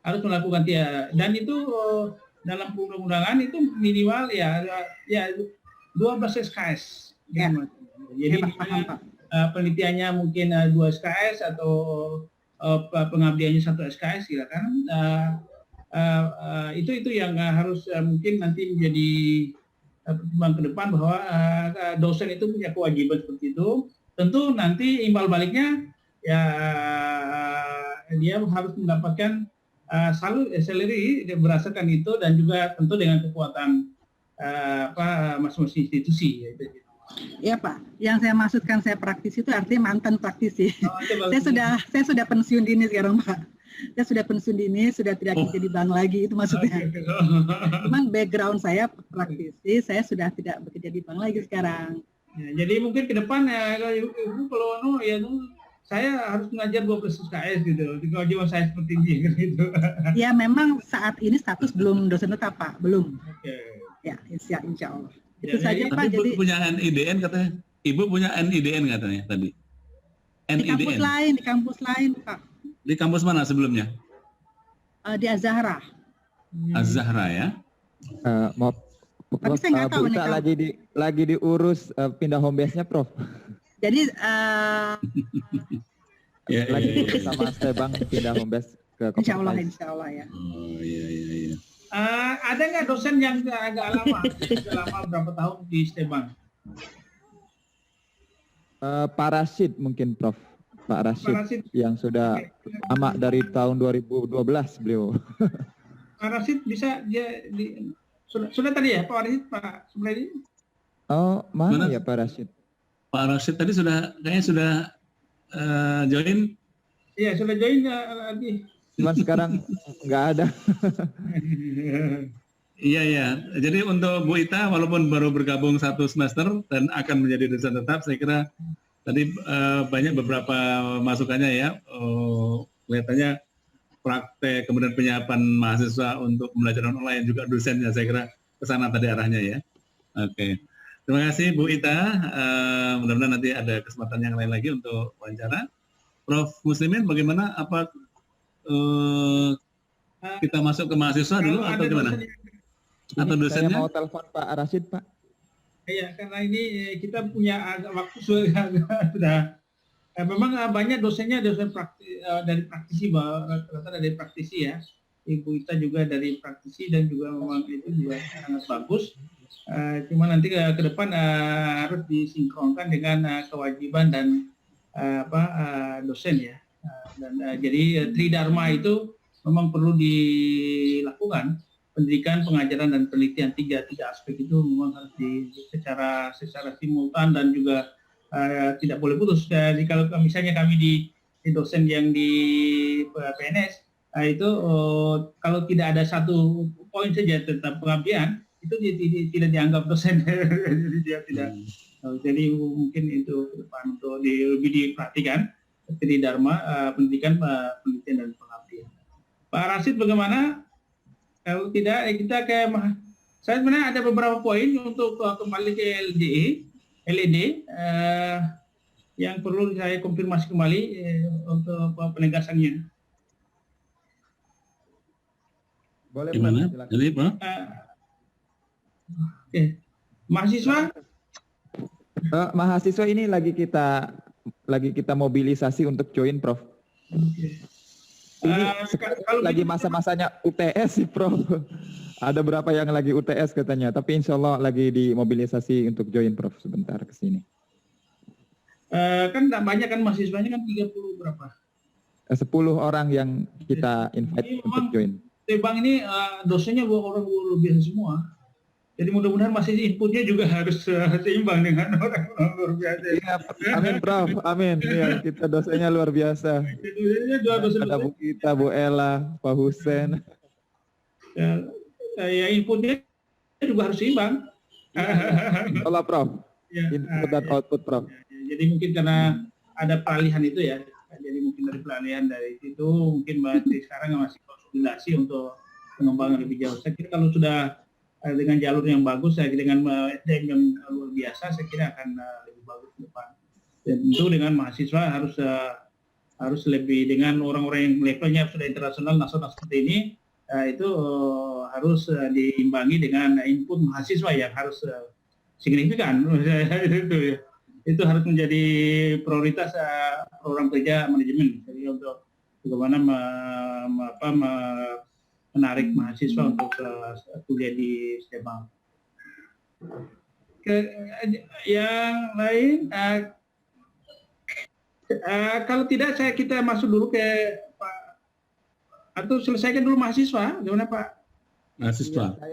Harus melakukan dan itu dalam perundang-undangan itu minimal ya 12 SKS Ya. Jadi Ya, Pak, paham, Pak. penelitiannya mungkin 2 SKS atau pengabdiannya 1 SKS, silakan. Itu yang harus mungkin nanti menjadi pertimbangan ke depan, bahwa dosen itu punya kewajiban seperti itu. Tentu nanti imbal baliknya ya dia harus mendapatkan salary berdasarkan itu, dan juga tentu dengan kekuatan masing-masing institusi. Ya Pak, yang saya maksudkan saya praktisi itu artinya mantan praktisi. Oh, saya sudah pensiun dini sekarang Pak. Saya sudah pensiun dini, sudah tidak kerja di bank lagi, itu maksudnya. Cuman background saya praktisi, saya sudah tidak bekerja di bank lagi sekarang. Ya, jadi mungkin ke depan ya Ibu kalau saya harus mengajar 12 SKS gitu. Kewajiban saya seperti ini gitu. Ya memang saat ini status belum dosen tetap Pak, belum. Oke. Ya, insya Allah. Ya, Itu saja jadi- Pak. Tapi Jadi punya NIDN katanya. Ibu punya NIDN katanya tadi. di kampus lain Pak, Di kampus mana sebelumnya? di Az-Zahra. Az-Zahra ya. Maaf, Tapi saya nggak tahu Bu nih Ita kalau- lagi diurus pindah home base-nya, Prof. Jadi Ya, Lagi ya, ya. diurus sama Stebang pindah home base ke insya Allah Kompetensi. ya. Oh iya iya iya. Ada nggak dosen yang agak lama, berapa tahun di Stebang? Pak Rashid mungkin, Prof. Pak Rashid Pak Rashid. yang sudah lama dari tahun 2012 beliau. Pak Rashid bisa sudah tadi ya Pak Rashid, Pak Subradi? Oh, mana Mana? ya Pak Rashid? Pak Rashid tadi kayaknya sudah join. Iya sudah join lagi. Cuman sekarang nggak ada. Iya ya. Jadi untuk Bu Ita walaupun baru bergabung 1 semester dan akan menjadi dosen tetap, saya kira tadi banyak beberapa masukannya ya. Kelihatannya praktek kemudian penyiapan mahasiswa untuk pembelajaran online juga dosennya, saya kira ke sana tadi arahnya ya. Oke. Terima kasih Bu Ita. Mudah-mudahan nanti ada kesempatan yang lain lagi untuk wawancara. Prof. Muslimin bagaimana? Apa kita masuk ke mahasiswa dulu Kalau atau ada gimana? dosen yang- Atau Saya dosennya? mau telepon Pak Rashid, Pak. Iya, karena ini kita punya agak waktu sudah. Memang banyak dosennya dosen dari praktisi, rata-rata dari praktisi ya. Ibu Ita juga dari praktisi dan juga memang itu juga sangat bagus. Cuma nanti ke depan harus disinkronkan dengan kewajiban dan dosen ya. Jadi Tridharma itu memang perlu dilakukan. Pendidikan, pengajaran, dan penelitian, tiga aspek itu memang harus secara simultan dan juga tidak boleh putus. Jadi kalau misalnya kami di dosen yang di PNS itu kalau tidak ada satu poin saja tentang pengabdian itu tidak dianggap dosen. Jadi dia tidak. Jadi mungkin itu ke depan untuk lebih diperhatikan Tridharma, pendidikan, penelitian, dan pengabdian. Pak Rashid bagaimana? Kalau tidak, kita saya sebenarnya ada beberapa poin untuk kembali ke LED yang perlu saya konfirmasi kembali untuk penegasannya. Boleh, Gimana? Pak, silakan. Jadi Pak? Oke. Mahasiswa? Mahasiswa ini lagi kita mobilisasi untuk join, Prof. Ini Kalau lagi gitu- masa-masanya UTS sih, Prof. Ada berapa yang lagi UTS katanya, tapi insya Allah lagi dimobilisasi untuk join, Prof. Sebentar ke sini. kan tak banyak kan mahasiswanya kan 30 berapa? 10 orang yang kita invite Ini untuk memang join. Bang ini dosennya orang luar biasa semua. Jadi mudah-mudahan masih inputnya juga harus seimbang dengan orang luar biasa. Iya, amin, Prof. Amin. Iya, kita dosennya luar biasa. Dosennya dua dosen. Ada Bu Kita, Bu Ella, Pak Husen. Ya inputnya juga harus seimbang. Allah, Prof. Ya, Input dan output, Prof. jadi mungkin karena ada peralihan itu ya. Jadi mungkin dari peralihan dari situ mungkin masih sekarang masih konsolidasi untuk pengembangan lebih jauh. Saya kira kalau sudah dengan jalur yang bagus, dengan SDM yang luar biasa, saya kira akan lebih bagus ke depan. Dan tentu dengan mahasiswa harus lebih dengan orang-orang yang levelnya sudah internasional, nasional seperti ini, itu harus diimbangi dengan input mahasiswa yang harus signifikan. Itu harus menjadi prioritas program kerja manajemen. Jadi untuk bagaimana menarik mahasiswa untuk kuliah di STEMA. Yang lain, kalau tidak kita masuk dulu ke Pak, atau selesaikan dulu mahasiswa, gimana Pak? Mahasiswa. Saya